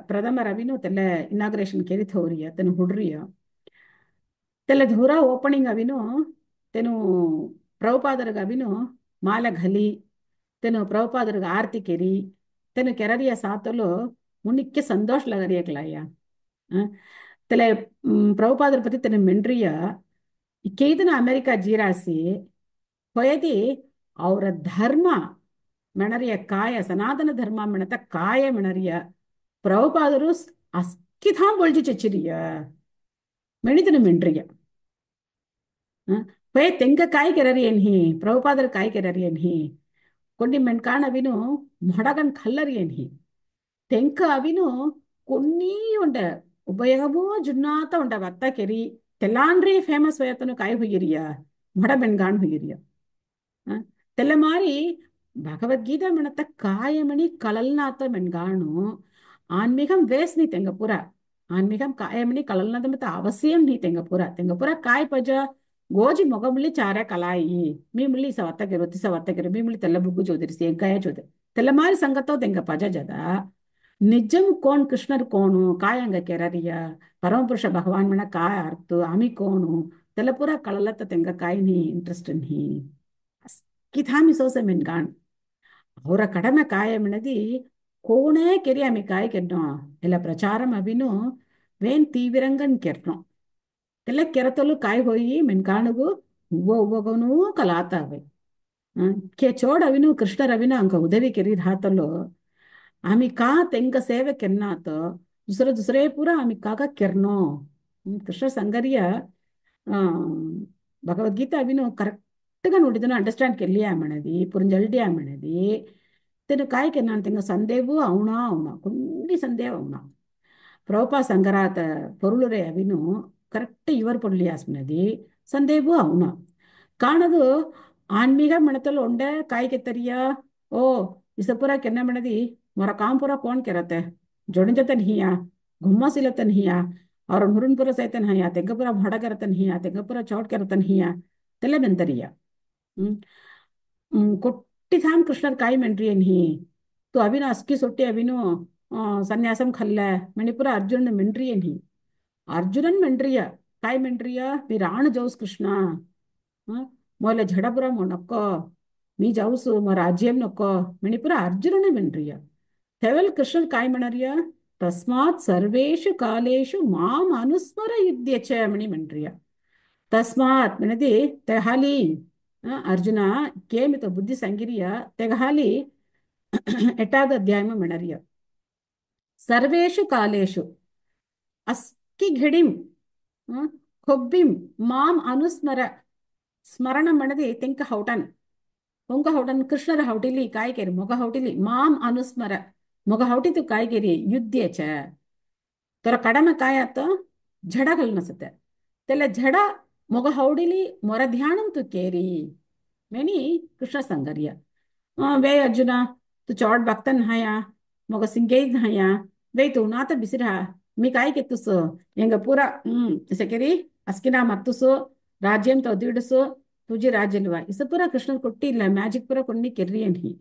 ಪ್ರಥಮರ ಅವಿನು ತೆಲೆ ಇನಾಗ್ರೇಷನ್ ಕೆರಿತ್ ಹೋರಿಯ ತೆನು ಹುಡ್ರಿಯ ತೆಲೆ ಧೂರ ಓಪನಿಂಗ್ ಅವಿನು ತೆನು ಪ್ರಭುಪಾದರ್ಗ ಅವಿನು ಮಾಲ ಘಲಿ ತೆನು ಪ್ರಭುಪಾದರ್ಗ ಆರ್ತಿ ಕೆರಿ ತೆನು ಕೆರರಿಯ ಸಾತಲು ಮುನಿಕ್ಕೆ ಸಂತೋಷ ಲಗರಿಯಕ್ಲಾಯ ತೆಲೆ ಪ್ರಭುಪಾದರ ಪತಿ ತೆನು ಮೆಂಡ್ರಿಯ ಇಕ್ಕೈದನ ಅಮೆರಿಕ ಜೀರಾಸಿ ಹೊಯದಿ ಅವರ ಧರ್ಮ ಮೆಣರಿಯ ಕಾಯ ಸನಾತನ ಧರ್ಮ ಮೆಣತ ಕಾಯ ಮೆಣರಿಯ ಪ್ರಭುಪಾದರು ಅಸ್ಕಿಥಾಂ ಬೊಳ್ಜಿ ಚಚ್ಚಿರಿಯ ಮೆಣಿತನು ಮೆಂಡ್ರಿಯ ಪೇ ತೆಂಗ ಕಾಯಿ ಕೆರರಿಯನ್ ಹಿ ಪ್ರಭುಪಾದರ ಕಾಯಿ ಕೆರರಿಯನ್ ಹಿ కొన్ని మెంకాణ అవిను మొడగన్ కల్లరి అని తెంక అవిను కొన్ని ఉండ ಉಪಯೋಗವೂ ಜುನ್ನಾತ ಉಂಡ ಭತ್ತ ಕೆರಿ ತೆಲ್ಲಾಂಡ್ರಿ ಫೇಮಸ್ ವಯತನು ಕಾಯಿ ಹುಯ್ಯಿರಿಯ ಮೊಡ ಬೆಣ್ಗಾಣ್ ಹುಯ್ಯಿರಿಯ ತೆಲ್ಲ ಮಾರಿ ಭಗವದ್ಗೀತಾ ಮೆಣತ ಕಾಯಮಣಿ ಕಳಲ್ನಾತ ಮೆಣ್ಗಾಣು ಆನ್ಮೀಗಂ ವೇಸ್ ನೀ ತೆಂಗಪುರ ಆನ್ಮೀಗಂ ಕಾಯಮಣಿ ಕಳಲ್ನಾತ ಮತ್ತೆ ಅವಶ್ಯಂ ನೀ ತೆಂಗಪುರ ಕಾಯಿ ಪಜ గోజి మొగములి చారే కలాయి మీములి సవత్తగిరు తిసవత్తగిరు మీములి తెల్ల బుగ్గు చోదిరిసి ఎగ్గాయ చోదరి తెల్లమారి సంగతో తెంగ పజ జద నిజం కోన్ కృష్ణర్ కోను కాయంగ ಕೆರರಿಯ ಪರಮಪುರುಷ ಭಗವಾನ್ ಮಣ ಕಾಯ ಅರ್ತು ಆಮಿ ಕೋನು ತೆಲಪುರ ಕಳಲತ್ತ ತೆಂಗ ಕಾಯಿ ನೀ ಇಂಟ್ರೆಸ್ಟ್ ನೀ ಕಿಥಾಮಿ ಸೋಸೆ ಮೆನ್ಗಾಣ್ ಅವರ ಕಡಮೆ ಕಾಯ ಮಿಣದಿ ಕೋಣೇ ಕೆರಿ ಆಮಿ ಕಾಯಿ ಕೆಡ್ನೋ ಎಲ್ಲ ಪ್ರಚಾರಂ ಅವಿನು ವೇನ್ ತೀವಿರಂಗನ್ ಕೆರ್ನೋ ಎಲ್ಲ ಕೆರತಲು ಕಾಯಿ ಹೋಯಿ ಮೆನ್ಕಾಣಗು ಹೂವಗನು ಕಲಾತಾವೆ ಕೆ ಚೋಡ ಅವಿನು ಕೃಷ್ಣರ ಅವಿನು ಅಂಕ ಉದವಿ ಕೆರಿ ಹಾತಲು ಆಮಿ ಕಾ ತೆಂಗ ಸೇವೆ ಕೆನ್ನಾತ ದುಸರೆ ಪೂರ ಆಮಿ ಕಾಗ ಕೆರ್ನೋ ಕೃಷ್ಣ ಸಂಗರಿಯ ಭಗವದ್ಗೀತಾ ಅವಿನು ಕರೆಕ್ಟ್గా ನೋಡಿದನು ಅಂಡರ್ಸ್ಟ್ಯಾಂಡ್ ಕೆಲ್ಲಿಯ ಮಣದಿ ಪುರಂಜಲ್ಡಿ ಮಣದಿ ತೆನು ಕಾಯಿ ಕೆನ್ನ ತೆಂಗ ಸಂದೇವು అవునా కొన్ని సందేవ అవునా ಪ್ರಭುಪಾ ಸಂಗರಾತ ಪೊರುಳುರೆ ಅವಿನು கரெக்ட் இவர் பொருளியாஸ்மனதி சந்தேபு అవునా ಕಾಣದು ಆನ್ಮೀಗ ಮಣತಲು ಒಂಡೆ ಕಾಯಿ ಕೆತ್ತರಿಯ ಓ ಇಸಪುರ ಕೆನ್ನ ಮಣದಿ ಮೊರ ಕಾಂಪುರ ಕೋಣ್ ಕೆರತೆ ಜೊಣಿಜತನ್ ಹಿಯ ಗುಮ್ಮಸಿಲತನ್ ಹಿಯ ಅವ್ರ ಮುರುನ್ಪುರ ಸೈತನ್ ಹಿಯ ತೆಂಗಪುರ ಹೊಡ ಕೆರತನ್ ಹಿಯ ತೆಂಗಪುರ ಚೌಟ್ ಕೆರತನ್ ಹಿಯ ತೆಲ್ಲ ಬೆಂತರಿಯ ಕೊಟ್ಟಿ ಥಾಮ್ ಕೃಷ್ಣರ್ ಕಾಯಿ ಮೆಂಟ್ರಿಯನ್ ಹಿ ತು ಅವಿನು ಅಸ್ಕಿ ಸೊಟ್ಟಿ ಅವಿನು ಸನ್ಯಾಸಂ ಖಲ್ಲ ಮಣಿಪುರ ಅರ್ಜುನ ಮೆಂಟ್ರಿಯನ್ ಹಿ अर्जुनन ಮೆಂಡ್ರಿಯ ಕಾಯಿ ಮೆಂಡ್ರಿಯ मी राण जाऊस कृष्णा मोला झडपुरा मो नको मी जाऊस मो राज्यम नको मणिपुर अर्जुनने ಮೆಂಡ್ರಿಯ तेवल कृष्ण काय म्हणरिय तस्मात् सर्वेषु कालेषु माम अनुस्मर युध्यच मणि ಮೆಂಡ್ರಿಯ तस्मात् मनदि तेहाली ಅರ್ಜುನ ಕೇಮಿತ ಬುದ್ಧಿ ಸಂಗಿರಿಯ ತೆಗಹಾಲಿ ಎಟ್ಟಾದ ಅಧ್ಯಾಯ ಮೆಣರಿಯ ಸರ್ವೇಷು ಕಾಲೇಶು ಅಸ್ಕಿ ಘಿಡಿಂ ಕೊಬ್ಬಿಂ ಮಾಂ ಅನುಸ್ಮರ ಸ್ಮರಣ ಮಣದಿ ತೆಂಕ ಹೌಟನ್ ಹೊಂಕ ಹೌಟನ್ ಕೃಷ್ಣರ ಹೌಟಿಲಿ ಕಾಯ್ಕೆರಿ ಮೊಗ ಹೌಟಿಲಿ ಮಾಂ ಅನುಸ್ಮರ ಮೊಗ ಹೌಟಿತು ಕಾಯ್ಕೆರಿ ಯುದ್ಧೇ ಚ ತೊರ ಕಡಮ ಕಾಯತ್ತ ಝಡ ಕಲ್ನಸತ್ತೆ ತೆಲ್ಲ ಝಡ ಮೊಗ ಹೌಡಿಲಿ ಮೊರ ಧ್ಯಾನಂ ತು ಕೇರಿ ಮೆನಿ ಕೃಷ್ಣ ಸಂಗರ್ಯ वे अर्जुना तू चौड़ बघतन हाया मग सिंगेज हाया वे तू नात बिसिरा मी काय केतुस ಎಂಗ ಪೂರ ಸೆಕೆರಿ ಅಸ್ಕಿನ ಮತ್ತುಸು ರಾಜ್ಯಂ ತೊದಿಡ್ಸು ತುಜಿ ರಾಜ್ಯಲ್ವಾ ಇಸ ಪೂರ ಕೃಷ್ಣನ್ ಕೊಟ್ಟಿಲ್ಲ ಮ್ಯಾಜಿಕ್ ಪೂರ ಕೊಂಡಿ ಕೆರ್ರಿಯನ್ ಹಿ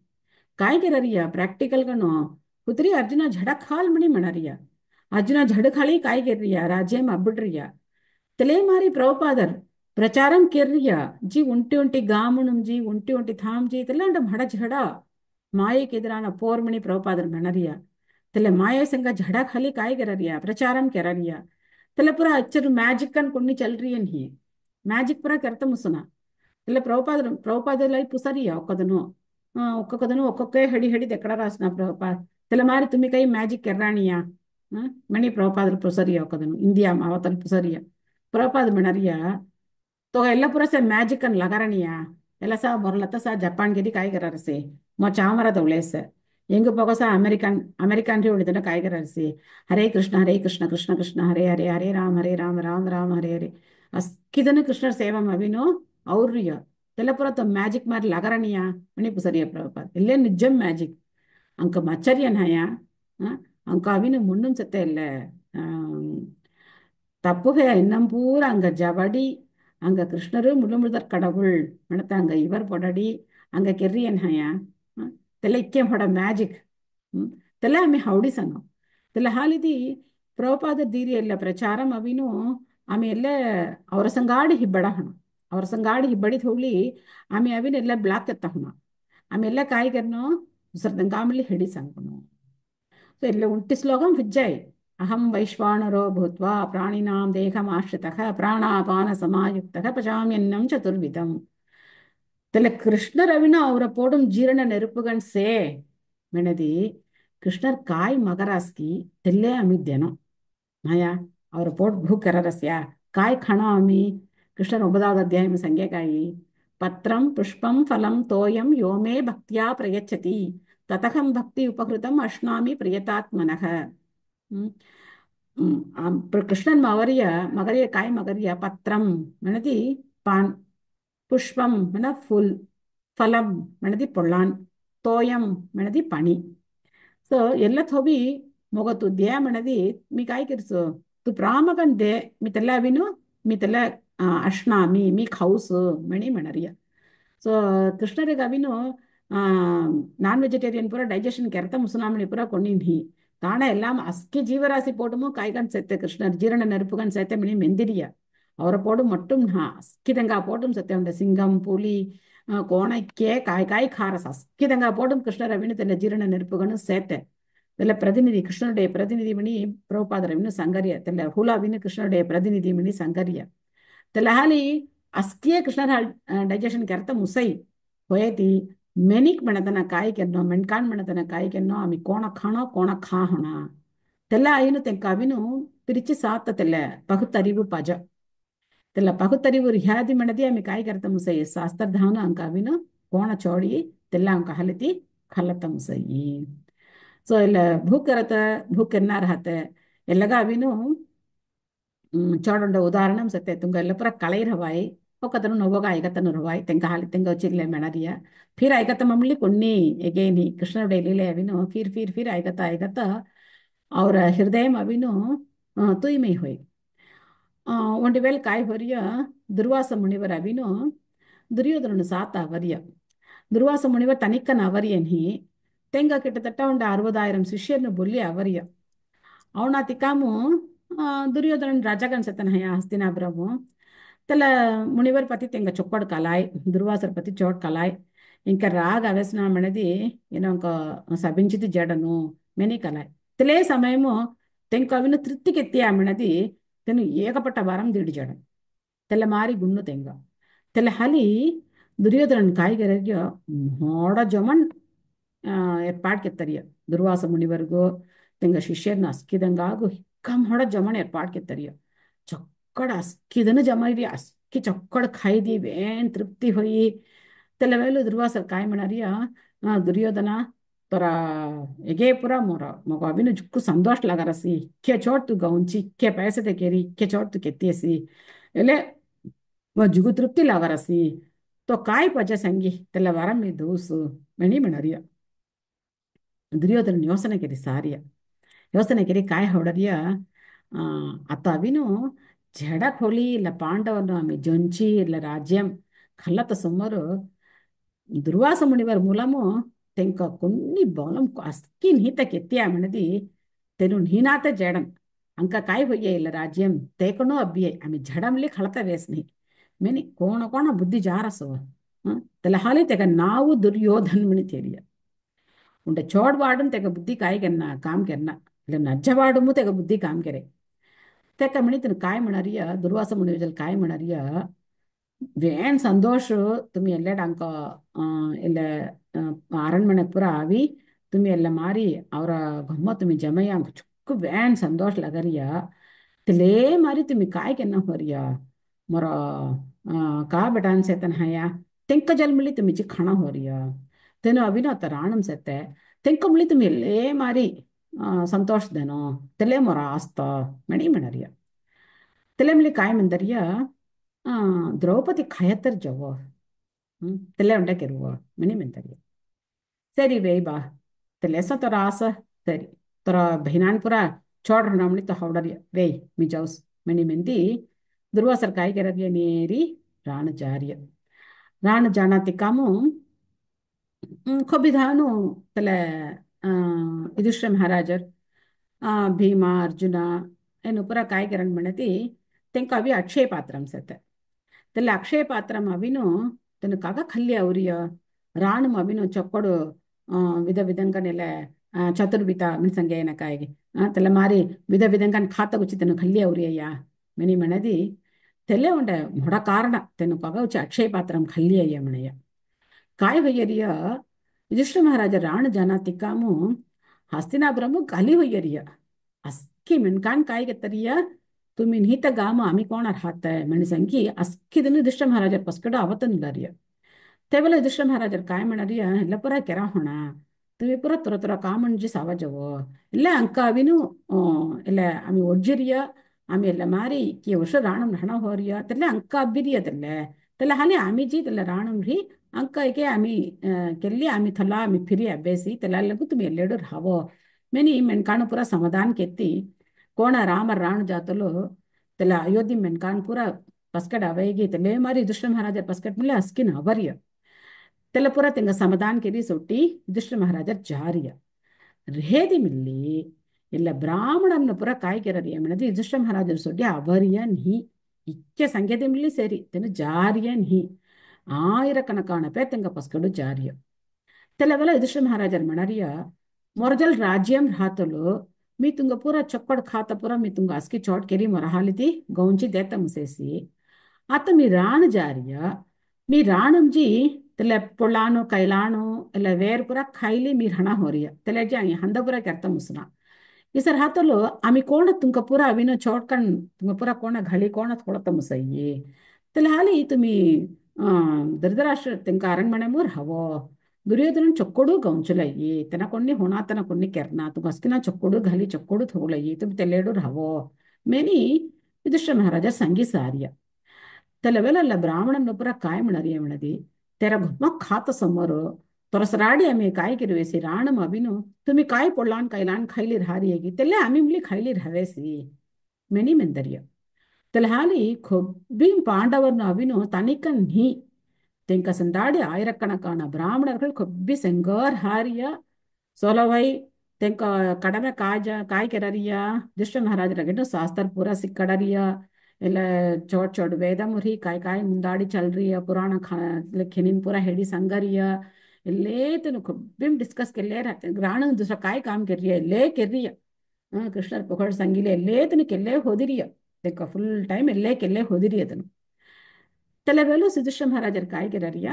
काय केररिया प्रॅक्टिकल गणो कुत्री अर्जुन झडक हाल मणी म्हणरिया अर्जुन झडक हाली काय केर्रिया राज्यम अब्बिड्रिया तले मारी प्रभुपादर प्रचारम केर्रिया जी उंटी उंटी गामुणम जी उंटी उंटी थाम जी तल्लांड मड झಡ ಮಾಯೆಗೆ ಎದುರಾನ ಪೋರ್ಮಣಿ ಪ್ರಭುಪಾದರ ಮೆಣರಿಯ ತಲೆ ಮಾಯ ಸಂಗ ಝಡ ಖಾಲಿ ಕಾಯ್ಗೆರರಿಯ ಪ್ರಚಾರಂ ಕೆರರಿಯ ತಲೆ ಪುರ ಅಚ್ಚರು ಮ್ಯಾಜಿಕ್ ಅನ್ కొన్ని చల్రియన్ హి మ్యాజిక్ పుర కెరత ముసున తಲೆ ప్రభుపాదలై పుసరియ ఒక్కొక్కదను ఒక్కొక్కే హడి హడి ఎక్కడ రాసిన ప్రభుపాద తಲೆ మారి తుమ్మి కై మ్యాజిక్ కెర్రాణియా మణి ಪ್ರಭುಪಾದರ పుసరియ ఒక్కదను ఇండియా అవతల పుసరియ ಪ್ರಭುಪಾದ ಮೆಣರಿಯ तो ಎಲ್ಲ ಪುರ ಸೆ ಮ್ಯಾಜಿಕ್ ಅನ್ ಲಗರಣಿಯ ಎಲ್ಲ ಸಹ ಮೊರಲತ್ತ ಸಹ ಜಪಾನ್ ಗೆದಿ ಕಾಯ್ಗೆರರಸಿ ಮೊ ಚಾಮರ ದೌಳೇಸ ಎಂಗು ಪೊಗಸ ಅಮೆರಿಕನ್ ರೀ ಉಳಿದನ ಕಾಯ್ಗೆರರಸಿ ಹರೇ ಕೃಷ್ಣ ಕೃಷ್ಣ ಕೃಷ್ಣ ಹರೇ ಹರೇ ಹರೇ ರಾಮ ರಾಮ ರಾಮ ಹರೇ ಹರೇ ಅಸ್ಕಿದನು ಕೃಷ್ಣ ಸೇವಂ ಅವಿನು ಅವ್ರಿಯ ತೆಲ್ಲಪುರ ತೊ ಮ್ಯಾಜಿಕ್ ಮಾರಿ ಲಗರಣಿಯ ಮಣಿಪು ಸರಿಯ ಪ್ರಭುಪಾದ ಎಲ್ಲೇ ನಿಜಂ ಮ್ಯಾಜಿಕ್ ಅಂಕ ಮಚ್ಚರಿಯನ್ ಹಯ ಅಂಕ ಅವಿನು ಮುಣ್ಣುನ್ ಸತ್ತೆ ಇಲ್ಲ தப்புகை இன்னும் பூரா அங்க ஜவடி அங்க கிருஷ்ணரு முழுமுதற் கடவுள் மனத்தாங்க இவர் பொடடி அங்க ಕೆರ್ರಿಯನ್ ಹಯ ತೆಲ್ಲ ಇಕ್ಕೆ ಹೊಡ ಮ್ಯಾಜಿಕ್ ತೆಲ್ಲ ಆమె ಹೌಡಿ ಸಂಗ ತೆಲ್ಲ ಹಾಲಿದಿ ಪ್ರಭುಪಾದ ದೀರಿ ಎಲ್ಲ ಪ್ರಚಾರಂ ಅವಿನು ಆమె ಎಲ್ಲ ಅವರ ಸಂಗಾಡಿ ಹಿಬ್ಬಡ ಹಣ ಅವರ ಸಂಗಾಡಿ ಹಿಬ್ಬಡಿದ್ ಹೋಗ್ಲಿ ಆమె ಅವಿನೆಲ್ಲ ಬ್ಲಾಕ್ ಎತ್ತ ಹಣ ಆమె ಎಲ್ಲ ಕಾಯಿಗರ್ನು ಸರ್ದಂಗಾಮಲ್ಲಿ ಹಿಡಿ ಸಂಗನು ಸೊ ಎಲ್ಲ ಉಂಟಿ ಶ್ಲೋಕಂ ವಿಜ್ಜಾಯ್ अहम वैश्वानरो भूत्वा प्राणिनां देहमाश्रितः प्राणापानसमायुक्तः पचाम्यन्नं चतुर्विधम् तले कृष्णरविना ಅವರ போடும் ಜೀರ್ಣ ನೆರುಪುಗನ್ ಸೇ ಮೆಣದಿ ಕೃಷ್ಣರ್ ಕಾಯ್ ಮಗರಾಸ್ಕಿ ತೆಲ್ಲೆ ಅಮಿದ್ಯನೋ ಮಾಯಾ ಅವರ ಪೋಟ್ ಭೂಕರರಸ್ಯ ಕಾಯ್ ಖಣ ಅಮಿ ಕೃಷ್ಣರ್ 9வது ಅಧ್ಯಾಯ ಸಂಖ್ಯೆಕಾಯಿ ಪತ್ರಂ ಪುಷ್ಪಂ ಫಲಂ ತೋಯಂ ಯೋಮೇ ಭಕ್ತ್ಯಾ ಪ್ರಯಚ್ಛತಿ ತತಹಂ ಭಕ್ತಿ ಉಪಕೃತಂ ಅಶ್ನಾಮಿ ಪ್ರಿಯತಾತ್ಮನಃ ಕೃಷ್ಣನ್ ಮಗರಿಯ ಕಾಯಿ ಮಗರಿಯ ಪತ್ರಂ ಮೆಣದಿ ಪಾನ್ ಪುಷ್ಪಂ ಮೆಣ ಫುಲ್ ಫಲಂ ಮೆಣದಿ ಪೊಳ್ಳಾನ್ ತೋಯಂ ಮೆಣದಿ ಪಣಿ ಸೊ ಎಲ್ಲ ಥೋಬಿ ಮೊಗತು ದೇ ಮೆಣದಿ ಮೀ ಕಾಯಿ ಕಿರ್ಸು ತು ಪ್ರಾಮಗನ್ ದೇ ಮಿತೆಲ್ಲ ಅವಿನು ಮಿತೆಲ್ಲ ಅಶ್ನಾಮಿ ಮೀ ಖೌಸು ಮಣಿ ಮೆಣರಿಯ ಸೊ ಕೃಷ್ಣರಿಗೆ ಅವಿನು ನಾನ್ ವೆಜಿಟೇರಿಯನ್ ಪೂರ ಡೈಜೆಷನ್ ಕೆರತ ಮುಸುನಾಮಣಿ ಪೂರ ಕೊಂಡಿನ್ಹಿ ತಾಣ ಎல்லாம் ಅಸ್ಕಿ ಜೀವರಾಶಿ போடுமோ காய்கன் சேர்த்து கிருஷ்ணர் ஜீரண நெருப்புகன் சேர்த்த மணி மெந்திரிய அவரை போடும் மட்டும் அஸ்கிதங்கா போட்டும் சத்தியம் உண்டு சிங்கம் புலி கோணைக்கே காய் காரஸ் அஸ்கிதங்கா போடும் கிருஷ்ணர் அவினு தெல்ல ஜீரண நெருப்புகனும் சேர்த்த தெல்ல பிரதிநிதி கிருஷ்ணனுடைய பிரதிநிதி மணி பிரಭುಪಾದರ ಅವಿನು ಸಂಗರ್ಯ ತೆಲ್ಲ ಹುಲ ಅವಿನು ಕೃಷ್ಣனுடைய ಪ್ರತಿನಿಧಿ ಮಣಿ ಸಂಗರ್ಯ ತೆಲ್ಲ ಹಾಲಿ ಅಸ್ಕಿಯೇ ಕೃಷ್ಣರ ಡೈಜೆಷನ್ ಕೆರತ ಮುಸೈ ಹೋಯತಿ मेनिक मणतನ ಕಾಯಿ ಕೆನ್ನೋ ಮೆಣ್ಕಾನ್ ಮಣತನ ಕಾಯಿ ಕೆನ್ನೋ ಆಮಿ ಕೋಣ ಖಾಣೋ ಕೋಣ ಖಾ ಹೊಣ ತೆಲ್ಲ ಐನು ತೆಂಕ ಅವಿನು ತಿರುಚಿ ಸಾತ್ತ ತೆಲ್ಲ ಪಗುತ್ತರಿವು ಪಜ ತೆಲ್ಲ ಪಗುತ್ತರಿವು ರಿಯಾದಿ ಮಣದಿ ಆಮಿ ಕಾಯಿ ಕರ್ತ ಮುಸೈ ಶಾಸ್ತ್ರಧಾವನ ಅಂಕ ಅವಿನು ಕೋಣ ಚೋಡಿ ತೆಲ್ಲ ಅಂಕ ಹಲತಿ ಖಲತ ಮುಸೈ ಸೊ ಎಲ್ಲ ಭೂಕರತ ಭೂಕೆನ್ನಾರ ಹತ ಎಲ್ಲಗ ಅವಿನು ಚೋಡೊಂಡ ಉದಾಹರಣಂ ಸತ್ತೆ ತುಂಗ ಎಲ್ಲ ಪುರ ಕಳೈರ್ ಹವಾಯಿ ఒకతను నువ్వుగా ఐగతను రువాయి తెంక హాలి తెంగ వచ్చిర్లే మెణదియ ఫిర్ ఐగత మమ్మల్ని కొన్ని ఎగేని కృష్ణుడు ಲೀಲೆ ಅವಿನು ಫಿರ್ ಐಗತ ಅವರ ಹೃದಯ ಅವಿನು ತೂಯ್ಮೈ ಹೋಯ್ ಒಂದು ವೇಳೆ ಕಾಯಿ ಹೊರಿಯ ದುರ್ವಾಸ ಮುನಿವರ ಅವಿನು ದುರ್ಯೋಧನನು ಸಾತ ಅವರಿಯ ದುರ್ವಾಸ ಮುನಿವರ್ ತನಿಕ್ಕನ ಅವರಿಯನ್ಹಿ ತೆಂಗ கிட்டத்தட்ட ಒಂದು 60,000 ಶಿಷ್ಯರನ್ನು ಬೊಲ್ಲಿ ಅವರಿಯ ಅವನ ತಿಕ್ಕಾಮು ದುರ್ಯೋಧನನ್ ರಾಜಗನ್ ಸತನ ಹಯ ಹಸ್ತಿನಾಬ್ರಮು तला मुनिवर पति तेंग चोक्कड़ कलाय दुर्वासर पति चोट कलाय इंका राग अवेसना मणदी ಏನೋ ಅಂಕ ಸಬಿಂಚಿತಿ ಜಡನು ಮೆನಿ ಕಲಾಯ್ ತಲೆ ಸಮಯಮು ತೆಂಕ ಅವಿನ ತೃಪ್ತಿಗೆತ್ತಿಯ ಮಣದಿ ತೆನು ಏಕಪಟ್ಟ ವಾರಂ ದಿಡಿ ಜಡ ತೆಲ್ಲ ಮಾರಿ ಗುನ್ನು ತೆಂಗ ತೆಲ್ಲ ಹಲಿ दुर्योधन काय करायचं मोडा जमन ಏರ್ಪಾಡ್ ಕೆತ್ತರಿಯ ದುರ್ವಾಸ ಮುನಿವರೆಗೂ ತೆಂಗ ಶಿಷ್ಯರ್ನ ಅಸ್ಕಿದಂಗಾಗು ಹಿಕ್ಕಂ ಹೊಡ ಜಮಣ ಏರ್ಪಾಡ್ ಕೆತ್ತರಿಯ ಚೊಕ್ಕಡ ಅಸ್ಕಿದನು ಜಮರಿ ಅಸ್ಕಿ ಚೊಕ್ಕಡ ಖೈದಿ ಬೇನ್ ತೃಪ್ತಿ ಹೊಯಿ ತೆಲವೇಲು ದುರ್ವಾಸರ್ ಕಾಯ್ ಮಣರಿಯ ದುರ್ಯೋಧನ तोरा एगे पूरा मोरा मगो अभी जुक्कु संतोष लगा रसी इक्के चोट तू गौंची इक्के पैसे ते केरी इक्के चोट तू केती सी एले वो जुगु तृप्ति लगा रसी तो काय पजे संगी तेला वरम मी दूसु मणी मणरिया ದುರ್ಯೋಧನ ಯೋಚನೆ ಕೆರಿ ಸಾರಿಯ ಯೋಚನೆ ಕೆರಿ ಕಾಯಿ ಹೊಡರಿಯ ಅತ್ತ ಅವಿನು ಜಡಕ್ ಹೊಳಿ ಇಲ್ಲ ಪಾಂಡವನು ಆమె ಜೊಂಚಿ ಇಲ್ಲ ರಾಜ್ಯಂ ಕಲ್ಲತ ಸುಮ್ಮರು దుర్వాస మునివారి మూలము తెంక కొన్ని బలం అస్కి నీత కెత్తియా మనది తెను నీనాత జడం అంక కాయ పొయ్యే ಇಲ್ಲ ರಾಜ್ಯಂ ತೇಕಣೋ ಅಬ್ಬಿಯೇ ಆమె ಜಡಂಲಿ ಕಳತ ವೇಸ್ನಿ ಮೇನಿ ಕೋಣ ಕೋಣ ಬುದ್ಧಿ ಜಾರಸವ ತೆಲ ಹಾಲಿ ತೆಗ ನಾವು ದುರ್ಯೋಧನ್ ಮಣಿ ತೇರಿಯ उंडे चोड वाडून तेका बुद्धी काय केन्ना काम केन्ना એટલે नज्जवाडूमू तेका बुद्धी काम केरे तेका म्हणी तिने काय म्हणारिय दुर्वास मुनी काय म्हणारिय वेण संतोष तुम्ही ಎಲ್ಲೆಡ ಅಂಕ ಎಲ್ಲ ಅರಣ್ಮನೆ ಪುರ ಆವಿ तुम्ही ಎಲ್ಲ ಮಾರಿ ಅವರ ಗಮ್ಮ तुम्ही जमया अंक चुक वेण संतोष लगरिया तिले मारी तुम्ही काय केन्ना होरिया मोर का बेटान सेतन हया तेंक जल तुम्ही जी खाना होरिया तेनो अभिनव राणम सेते तेंक मिली तुम्ही ले मारी संतोष देनो तेले मोर आस्ता मणी मनरिया तेले मिली काय मंदरिया द्रौपदी खयतर जवो तेले उंडे केरुव मनी मंदरिया सरी वे बा तेले सो तोरा आस सरी तोरा बहिनान पुरा छोड़ नमणी तो हवडरिया वे मी जाउस मनी मंदी दुर्वासर काय केरदिया नेरी राण जारिया राण जाना तिकामु ಕಬ್ಬಿಧಾನು ತಲೆ ಯುಧಿಷ್ಠಿರ ಮಹಾರಾಜರ್ ಭೀಮ ಅರ್ಜುನ ಏನು ಪುರ ಕಾಯ್ಗೆರನ್ ಮಣತಿ ತೆಂಕ ಅವಿ ಅಕ್ಷಯ ಪಾತ್ರಂ ಸತೆ ತೆಲ್ಲ ಅಕ್ಷಯ ಪಾತ್ರಂ ಅವಿನು ತನ್ನ ಕಾಗ ಖಲ್ಯ ಅವ್ರಿಯ ರಾಣಂ ಅವಿನು ಚೊಕ್ಕಡು ವಿಧ ವಿಧಂಗನೆಲ್ಲ ಚತುರ್ವಿತ ಮಿನ್ಸಂಗೆ ಏನ ಕಾಯಿಗೆ ತೆಲ್ಲ ಮಾರಿ ವಿಧ ವಿಧಂಗನ್ ಖಾತ ಗುಚ್ಚಿ ತನ್ನ ಖಲ್ಯ ಅವ್ರಿಯಯ್ಯ ಮಿನಿ ಮಣದಿ ತೆಲೆ ಉಂಡೆ ಮೊಡ ಕಾರಣ ತೆನ್ನು ಕಾಗ ಉಚ್ಚಿ ಅಕ್ಷಯ ಪಾತ್ರಂ ಖಲ್ಯಯ್ಯ ಮಣಯ್ಯ काय होयरिया युधिष्ठिर महाराज राण जाना तिकामु हस्तिनापुरमु गाली होयरिया अस्की मिनकान काय गेतरिया तुम्ही निहित गाम आम्ही कोण राहत मणसंगी अस्की दिन युधिष्ठिर महाराज पस्कड आवतन लरिया तेवला युधिष्ठिर महाराज काय म्हणारिया ಎಲ್ಲ ಪುರ ಕೆರ ಹೊಣ तुम्ही ಪುರ ತುರ ತುರ ಕಾಮಂಜಿ ಸಾವಜವೋ ಇಲ್ಲ ಅಂಕ ಅವಿನು ಇಲ್ಲ ಆಮಿ ಒಜ್ಜಿರಿಯ ಆಮಿ ಎಲ್ಲ ಮಾರಿ ಕಿ ವರ್ಷ ರಾಣಂ ಹಣ ಹೋರಿಯ ತೆಲ್ಲ ಅಂಕ ಅಬ್ಬಿರಿಯ ತೆಲ್ಲ तेला हाली आम्ही जी त्याला राणम री अंक के आम्ही केल्ली आम्ही थला आम्ही फिरी अभ्यासी त्याला लगू तुम्ही ಎಲ್ಲೆಡು राहावो मेनी मेनकान पुरा समाधान केती कोण राम राण जातलो त्याला अयोध्या मेनकान पुरा पस्कड अवेगी तेले मारी युधिष्ठिर महाराज पस्कड मिले अस्किन अवर्य त्याला पुरा तेंग समाधान केरी सोटी युधिष्ठिर महाराज जारिय रेदी मिल्ली ಇಲ್ಲ ಬ್ರಾಹ್ಮಣನ ಪುರ ಕಾಯ್ಕೆರರಿಯ ಮೆಣದಿ ಯುಧಿಷ್ಠಿರ ಮಹಾರಾಜರು ಸೊಡ್ಡಿ ಅವರಿಯ ನೀ ಇಕ್ಕೆ ಸಂಖ್ಯತೆ ಮಿಲ್ಲಿ ಸೇರಿ ತೆನು ಜಾರಿಯ ನೀ ಆಯಿರಕಣಕಾಣ ಪೇ ತೆಂಗ ಪಸ್ಕಡು ಜಾರಿಯ తెలవల యుధిష్ఠిర మహారాజర్ మణరియ మొరజల్ రాజ్యం రాతలు మీ తుంగ పూర చొక్కడు ఖాత పూర మీ తుంగ అస్కి చోట్ కెరి మొరహాలితి గౌంచి దేత ముసేసి అత మీ రాణు జారియ మీ రాణంజీ తెల పొళ్ళాను కైలాను ಇಲ್ಲ వేరు ಪುರ ಖೈಲಿ మీ ಹಣ ಹೊರಿಯ ತೆಲೆಜಿ ಹಂದ ಪುರ ಕೆರ್ತ ಮುಸ್ನ ಈ ಸರ್ ಹಾತಲು ಆಮಿ ಕೋಣ ತುಂಗ ಪುರ ಅವಿನ ಚೋಟ್ಕಣ್ ತುಂಗ ಪುರ ಕೋಣ ಘಳಿ ಕೋಣ ಕೊಳತ ಮುಸಯ್ಯಿ तेल हाली तुम्ही धृतराष्ट्र तेंका अरणमणे मूर हवो दुर्योधन चొక్కడు गौंचलयी तेना कोणी होना तेना कोणी केरना तू हस्किना चొక్కడు घाली चొక్కడు थोलयी तुम्ही तेलेडू हवो मेनी युधिष्ठिर महाराज संगी सारिया तेलवेला ब्राह्मण पुरा काय म्हणरिय म्हणदी तेरा घुमा खात समोर तोरसराडी आम्ही काय किरवेसी राणम अभिनु तुम्ही काय पोळलान कैलान खैली राहारियगी तेले आम्ही मुली खैली राहावेसी मेनी मेंदरिय तेल हाली கொப்பின் பாண்டவர்னு அவினு தனிக்கன் நீ தெங்க சந்தாடி ஆயிரக்கணக்கான பிராமணர்கள் கொப்பி செங்கோர் ஹாரியா ಸೋಲವೈ ತೆಂಕ ಕಡಮೆ ಕಾಯ್ಕೆರರಿಯ ದುಷ್ಟ ಮಹಾರಾಜರಾಗಿಟ್ಟು ಶಾಸ್ತ್ರ ಪೂರ ಸಿಕ್ಕಡರಿಯ ಎಲ್ಲ ಚೋಟ್ ಚೋಟ್ ವೇದ ಮುರಿ ಕಾಯ್ ಮುಂದಾಡಿ ಚಲ್ರಿಯ ಪುರಾಣ ಖೆನಿನ್ ಪೂರ ಹೆಡಿ ಸಂಗರಿಯ ಎಲ್ಲೇ ತನು ಕೊಬ್ಬಿಮ್ ಡಿಸ್ಕಸ್ ಕೆಲ್ಲೇ ಗ್ರಾಣ दूसरा काय काम कर रही है ले कर रही है कृष्ण पकड़ संगीले ले तन केल्ले होदिरिय तेक फुल टाइम ಎಲ್ಲೇ ಕೆಲ್ಲೆ ಹೋದಿರಿ ಅದನ್ನು తెలవేలు సుధృష్ట మహారాజర్ కాయగిరరియ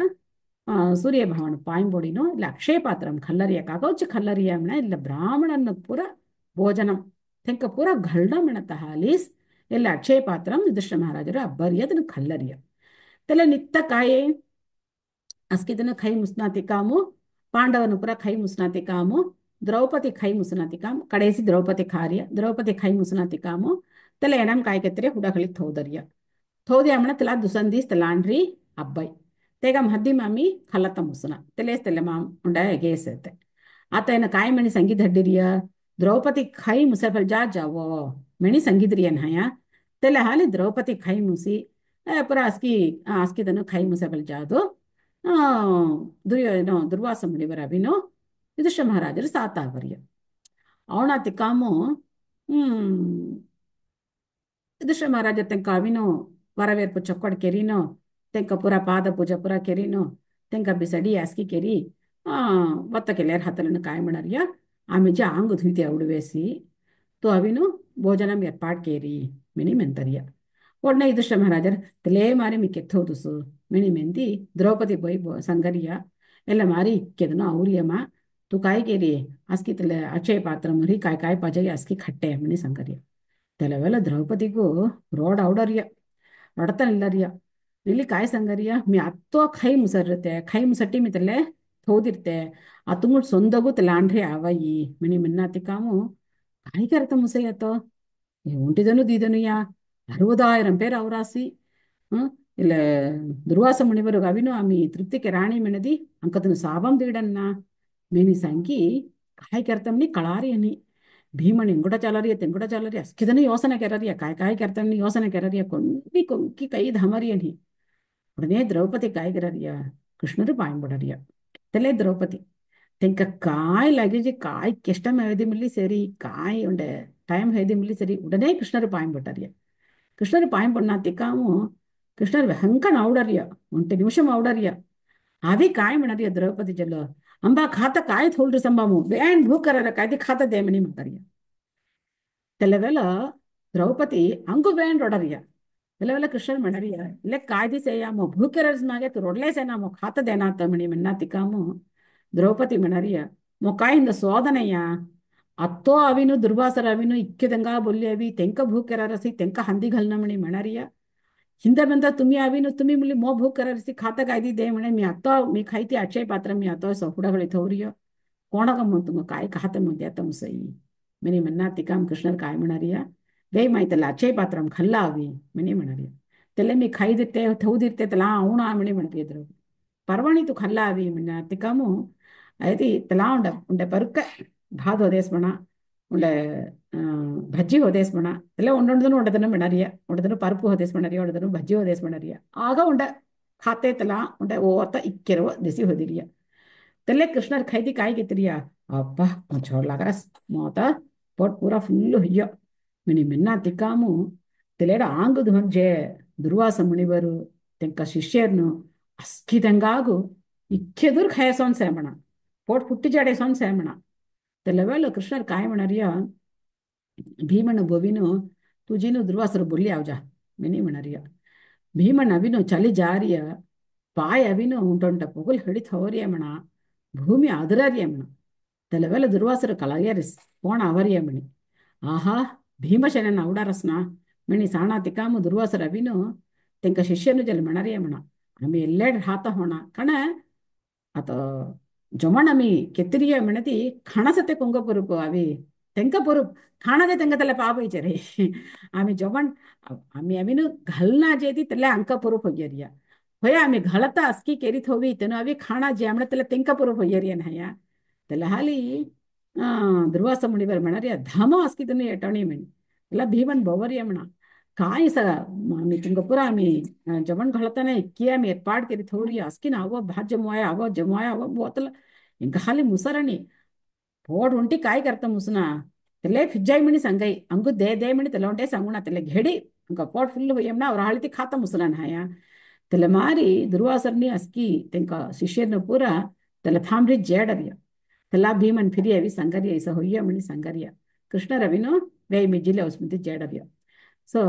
சூரிய பகவான் பாயம்பொடினோ இல்லை அக்ஷய பாத்திரம் கல்லறிய ககோச்சு கல்லறியாம்னா இல்லை பிராமணன்னு பூரா போஜனம் ತೆಂಕ ಪೂರ ಗಲ್ಡ ಮೆಣತ ಹಾಲೀಸ್ ಎಲ್ಲ ಅಕ್ಷಯ ಪಾತ್ರಂ ಯುಧಿಷ್ಠಿರ ಮಹಾರಾಜರು ಅಬ್ಬರಿಯದನ್ನು ಕಲ್ಲರಿಯ ತೆಲೆ ನಿತ್ತ ಕಾಯೆ ಅಸ್ಕಿದನ್ನು ಕೈ ಮುಸ್ನಾತಿ ಕಾಮು ಪಾಂಡವನು ಪುರ ಕೈ ಮುಸ್ನಾತಿ ಕಾಮು ದ್ರೌಪದಿ ಕೈ ಮುಸ್ನಾತಿ ಕಾಮು ಕಡೆಸಿ ದ್ರೌಪದಿ ಕಾರ್ಯ ದ್ರೌಪದಿ ಕೈ ಮುಸ್ನಾತಿ ಕಾಮು ತೆಲೆ ಎಣಂ ಕಾಯ್ಕೆತ್ತರೆ ಹುಡಗಳಿ ಥೋದರ್ಯ ಥೋದಿ ಅಮ್ಮನ ತೆಲ ದುಸಂದೀಸ್ ತೆಲಾಂಡ್ರಿ ಅಬ್ಬೈ ತೆಗಮ್ ಹದ್ದಿ ಮಾಮಿ ಖಲ್ಲತ್ತ ಮುಸುನ ತೆಲೇಸ್ ತೆಲೆ ಮಾಮ್ ಉಂಡ ಎಗೇಸತ್ತೆ ಆತ ಏನ ಕಾಯಿ ಮಣಿ ಸಂಗೀತ ಹಡ್ಡಿರಿಯ द्रौपदी खाई मुसाफिर जा जावो मैंने संगीत रियन हया तेले हाली द्रौपदी खाई मुसी पूरा आस्की दनो खाई मुसाफिर जा दो दुर्योधनो दुर्वाಸ मुनिवर अभिनो युधिष्ठिर महाराजರು ಸಾತಾವರ್ಯ ಅವನಾತಿ ಕಾಮು युधिष्ठिर महाराज तेंक अविनो वरवेर्पु चक्कड़ केरीनो तेंक पूरा पाद पूजा पूरा केरीनो तेंक बिसडी आस्की केरी वत्त केलेर हतलन काय म्हणर्य आम्ही जे अंग धुईते उडवेसी तो अविनो भोजनम एर्पाट केरी मिनी ಮೆಂತರಿಯ ಒಡನೆ ಯುಧಿಷ್ಠಿರ ಮಹಾರಾಜರು ತಲೆ ಮಾರಿ ಮಿಕ್ಕೆತ್ತೋದುಸು ಮಿಣಿ ಮೆಂದಿ ದ್ರೌಪದಿ ಬೈ ಸಂಗರಿಯ ಎಲ್ಲ ಮಾರಿ ಇಕ್ಕೆದನು ಅವ್ರಿಯಮ್ಮ ತು ಕಾಯಿ ಕೇರಿ ಅಸ್ಕಿ ತಲೆ ಅಕ್ಷಯ ಪಾತ್ರ ಮರಿ ಕಾಯಿ ಕಾಯಿ ಪಜೈ ಅಸ್ಕಿ ಖಟ್ಟೆ ಮಿಣಿ ಸಂಗರಿಯ తెలవేళ ద్రౌపదికు రోడ్ ఔడర్య ರೊಡತನಿಲ್ಲರಿಯ ಇಲ್ಲಿ ಕಾಯಿ ಸಂಗರಿಯ ಮಿ ಅತ್ತೋ ಕೈ ಮುಸರಿರುತ್ತೆ ಕೈ ಮುಸಟ್ಟಿ ಮಿ ತಲೆ ತೋದಿರ್ತೆ ಅತ್ತುಂಗುಳ್ ಸೊಂದಗೂ ತಲಾಂಡ್ರಿ ಆವಯಿ ಮಿನಿ ಮಿನ್ನಾತಿ ಕಾಮು ಕಾಯಿ ಕರತ ಮುಸೆಯತ್ತೋ உண்டிதனு தீதனுயா 60,000 பேர் அவராசி இல்ல ದುರ್ವಾಸ ಮುನಿವರು ಅವಿನು ಆಮಿ ತೃಪ್ತಿಗೆ ರಾಣಿ ಮೆನದಿ ಅಂಕದನು ಸಾಬಂ ದೀಡನ್ನ ಮೇನಿ ಸಂಗಿ ಕಾಯಿ ಕೆರ್ತಮ್ನಿ ಕಳಾರಿ ಅನಿ ಭೀಮಣಿ ಎಂಗುಡ ಚಾಲರಿಯ ತೆಂಗುಡ ಚಾಲರಿಯ ಅಸ್ಕಿದನು ಯೋಸನ ಕೆರರಿಯ ಕಾಯಿ ಕಾಯಿ ಕೆರ್ತಮ್ನಿ ಯೋಸನ ಕೆರರಿಯ ಕೊಂಡಿ ಕೊಂಕಿ ಕೈ ಧಮರಿ ಅನಿ உடனே திரௌபதி காய்கிறறிய கிருஷ்ணரு பாயம்புடறிய தெலே திரௌபதி ತೆಂಕ ಕಾಯಿ ಲಗೇಜ್ ಕಾಯಿ ಕೆಷ್ಟಮ್ ಹೇಳ್ದಿ ಮಿಲ್ಲಿ ಸರಿ ಕಾಯಿ ಉಂಡೆ ಟೈಮ್ ಹೇಳ್ದಿ ಮಿಲ್ಲಿ ಸರಿ ಉಡನೆ ಕೃಷ್ಣರು ಪಾಯಂಬಿಟ್ಟರಿಯ ಕೃಷ್ಣರು ಪಾಯಂಪಣ್ಣ ತಿಕ್ಕಾಮು ಕೃಷ್ಣರು வெஹங்கன் ಔಡರಿಯ 1 ನಿಮಿಷம் ಔಡರಿಯ ಅವಿ ಕಾಯಿ ಮಣರಿಯ ದ್ರೌಪದಿ ಜಲ್ಲ ಅಂಬಾ ಖಾತ ಕಾಯಿ ಥೋಲ್ರಿ ಸಂಬಾಮು ಬೇನ್ ಭೂಕರರ ಕಾಯ್ದಿ ಖಾತ ದೇಮನಿ ಮಾತರಿಯ ತೆಲವೆಲ ದ್ರೌಪದಿ ಅಂಗು ಬೇನ್ ರೊಡರಿಯ ತೆಲವೆಲ ಕೃಷ್ಣರು ಮಣರಿಯ ಇಲ್ಲೇ ಕಾಯ್ದಿ ಸೇಯಾಮು ಭೂಕರರ್ಸ್ ಮಾಗೆ ತು ರೊಡ್ಲೆ ಸೇನಾಮು ಖಾತ ದೇನಾ ತಮಣಿ ಮನ್ನ ತಿಕ್ಕಾಮು ದ್ರೌಪದಿ ಮೆಣರಿಯ ಮೊಕಾಯಿಂದ ಸೋದನಯ್ಯ ಅತ್ತೋ ಅವಿನು ದುರ್ವಾಸರ ಅವಿನು ಇಕ್ಕಿದಂಗ ಬೊಲ್ಲಿ ಅವಿ ತೆಂಕ ಭೂಕೆರರಸಿ ತೆಂಕ ಹಂದಿಗಲ್ನಮಣಿ ಮೆಣರಿಯ ಹಿಂದೆ ಬಂದ ತುಮಿ ಅವಿನು ತುಮಿ ಮುಲಿ ಮೋ ಭೂಕೆರರಸಿ ಖಾತ ಕಾಯ್ದಿ ದೇ ಮಣೆ ಮಿ ಅತ್ತೋ ಮಿ ಖೈತಿ ಅಕ್ಷಯ ಪಾತ್ರ ಮಿ ಅತ್ತೋ ಸ ಹುಡಗಳಿ ಥೌರಿಯ ಕೋಣಗಮ್ಮ ತುಮ ಕಾಯಿ ಖಾತ ಮುಂದೆ ಅತ್ತ ಮುಸೈ ಮಿನಿ ಮನ್ನ ತಿಕಾಮ್ ಕೃಷ್ಣರ್ ಕಾಯಿ ಮಣರಿಯ ದೇ ಮಾಯ್ತಲ್ಲ ಅಕ್ಷಯ ಪಾತ್ರಂ ಖಲ್ಲ ಅವಿ ಮಿನಿ ಮಣರಿಯ ತೆಲೆ ಮಿ ಖೈದಿರ್ತೆ ಥೌದಿರ್ತೆ ತಲಾ ಅವಣ ಮಣಿ ಮಣರಿಯದ್ರು ಪರ್ವಾಣಿ ತು ಖಲ್ಲ ಅವಿ ಮಿನ್ನ ತಿಕಾಮು అయితే తలా ఉండే పరుక్క భాద్ వదేస్మణ ఉండే ಭಜ್ಜಿ ಹೊದೇಸ್ಮಣ ಎಲ್ಲ ಒಂದೊಂದನು ಒಡದನು ಮೆಣರಿಯ ಒಡದನು ಪರುಪು ಹೊದೇಸ್ಮಣರಿಯ ಒಡದನು ಭಜ್ಜಿ ಹೊದೇಸ್ಮಣರಿಯ ಆಗ ಉಂಡ ಖಾತೆ ತಲಾ ಉಂಡೆ ಓತ ಇಕ್ಕೆರುವ ದಿಸಿ ಹೊದಿರಿಯ ತಲೆ ಕೃಷ್ಣರ್ ಖೈದಿ ಕಾಯ್ಗಿತ್ತಿರಿಯ ಅಪ್ಪ छोड़ लग रहा मोत पोट पूरा full हुಯ್ಯ mini ಮಿನ್ನ ತಿಕ್ಕಾಮು ತೆಲೆಡ ಆಂಗುದು ಹೊಂಜೆ Durvasa ಮುನಿವರು Tenka ಶಿಷ್ಯರ್ನು ಅಸ್ಕಿದಂಗಾಗು ಇಕ್ಕೆದುರ್ ಖಯಸೋನ್ ಸೇಮಣ pot putty जाडे सोन सेमण तेलवेलो कृष्णर काय म्हणरिया भीमन बोविनो तुझीनु दुर्वासर बोली आवजा मिनी म्हणरिया भीमन अविनो चली जारिय पाय अविनो उंटोंट पुगुल हिडित होरिय मण भूमि अदररिय मण तेलवेलो दुर्वासर कलयरिस पोण आवरिय मणि आहा भीमसेनन औडारस्ना मिनी साणा तिकामु दुर्वासर अविनो तेंक शिष्यनु जल मणरिय मण आम्ही ಎಲ್ಲೆಡ್ ಹಾತ ಹೋಣ ಕಣ ಅತ ಜೊಮಣಮಿ ಕೆತ್ತಿರಿಯ ಮೆಣತಿ ಖಣಸತೆ ಕೊಂಗಪುರುಪು ಅವಿ ತೆಂಕಪುರು ಖಾಣದೆ ತೆಂಗತಲೆ ಪಾಪೈಚರಿ ಆಮಿ ಜೊಮಣ್ ಆಮಿ ಅವಿನು घलना जेती तले अंकपुरुप होयरिया होया आमि घलता अस्की केरीत होवी तेनु अवी खाणा जेमण तले तेंकपुरुप होयरिया नया तले हाली दुर्वाಸ ಮುನಿವರ ಮಣರಿಯ ಧಮ अस्की तनु एटणी मेन ಎಲ್ಲ ಭೀಮನ್ ಬವರಿಯ ಮಣ काय सा मी तुंगपुरा मी जमन घालताना किया मी एर्पाट केली थोडी अस्किन आवो भात जमवाया आवो बोतल इंका खाली मुसरणी पोड उंटी काय करता मुसना तेले फिज्जाई मणी संगई अंगु दे मणी तेला उंटे संगुणा तेले घेडी अंका पोट फुल होयमना ಅವ್ರ ಹಾಳಿತಿ खाता मुसना हाय तेले मारी दुर्वासरनी अस्की तेंका शिष्यन पूरा तेले थांबरी जेडरिया तेला भीमन फिरी अवी संगरिया इसा होय्य मणी संगरिया कृष्ण रविनो वे मिजिले उसमिति जेडरिया ಸೊ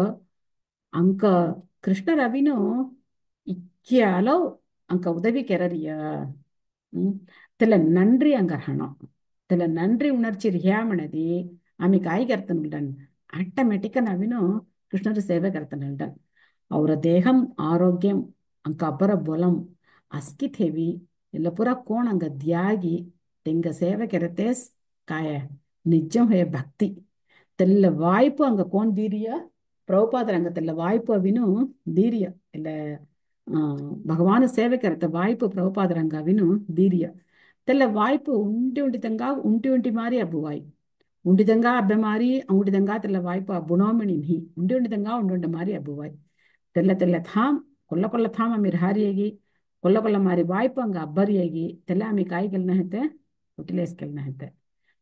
ಅಂಕ ಕೃಷ್ಣರ ಅವಿನು இக்கியாலோ அங்க உதவி கெரறியா. தெல நன்றி அங்க ஹணம். தெல நன்றி உணர்ச்சி ரியாமணதி ஆமி காய் கர்த்தனுடன் ஆட்டோமேட்டிக்கா ನಾವಿನು ಕೃಷ್ಣರ ಸೇವೆ ಕರ್ತನಂடன் ಅವರ ದೇಹಂ ಆರೋಗ್ಯಂ ಅಂಕ ಅಬ್ಬರ ಬೊಲಂ ಅಸ್ಕಿಥೇವಿ ಎಲ್ಲ ಪುರ ಕೋಣ ಅಂಗ ದ್ಯಾಗಿ ತೆಂಗ ಸೇವೆ ಕೆರತೇಸ್ ಕಾಯ ನಿಜಂ ಹೇ ಭಕ್ತಿ தெல்ல வாய்ப்பு அங்க கோன் தீரியா பிரபுபாதர் அங்க தெல்ல வாய்ப்பு அவினு தீரியா இல்ல ಭಗವಾನ ಸೇವೆ ಕರತ ವಾಯ್ಪು ಪ್ರಭುಪಾದರಂಗ ಅವಿನು ದೀರ್ಯ ತೆಲ್ಲ ವಾಯ್ಪು ಉಂಟಿ ಉಂಟಿ ಮಾರಿ ಅಬ್ಬುವಾಯಿ ಉಂಡಿದಂಗ ಅಬ್ಬೆ ಮಾರಿ ಉಂಡಿದಂಗ ತೆಲ್ಲ ವಾಯ್ಪು ಬುಣೋಮಿಣಿ ಹಿ ಉಂಡಿದಂಗ ಉಂಡುಂಡ ಮಾರಿ ಅಬ್ಬುವಾಯಿ ತೆಲ್ಲ ತೆಲ್ಲ ಥಾಮ್ ಕೊಲ್ಲ ಥಾಮ್ ಅಮೀರ್ ಹಾರಿಯಾಗಿ ಕೊಲ್ಲ ಮಾರಿ ವಾಯ್ಪು ಹಂಗ ಅಬ್ಬರಿಯಾಗಿ ತೆಲ್ಲ ಆಮಿ ಕಾಯಿ ಕೆಲ್ನ ಹೆತ್ತೆ ಹುಟ್ಟಿಲೇಸ್ ಕೆಲ್ನ ಹೆತ್ತೆ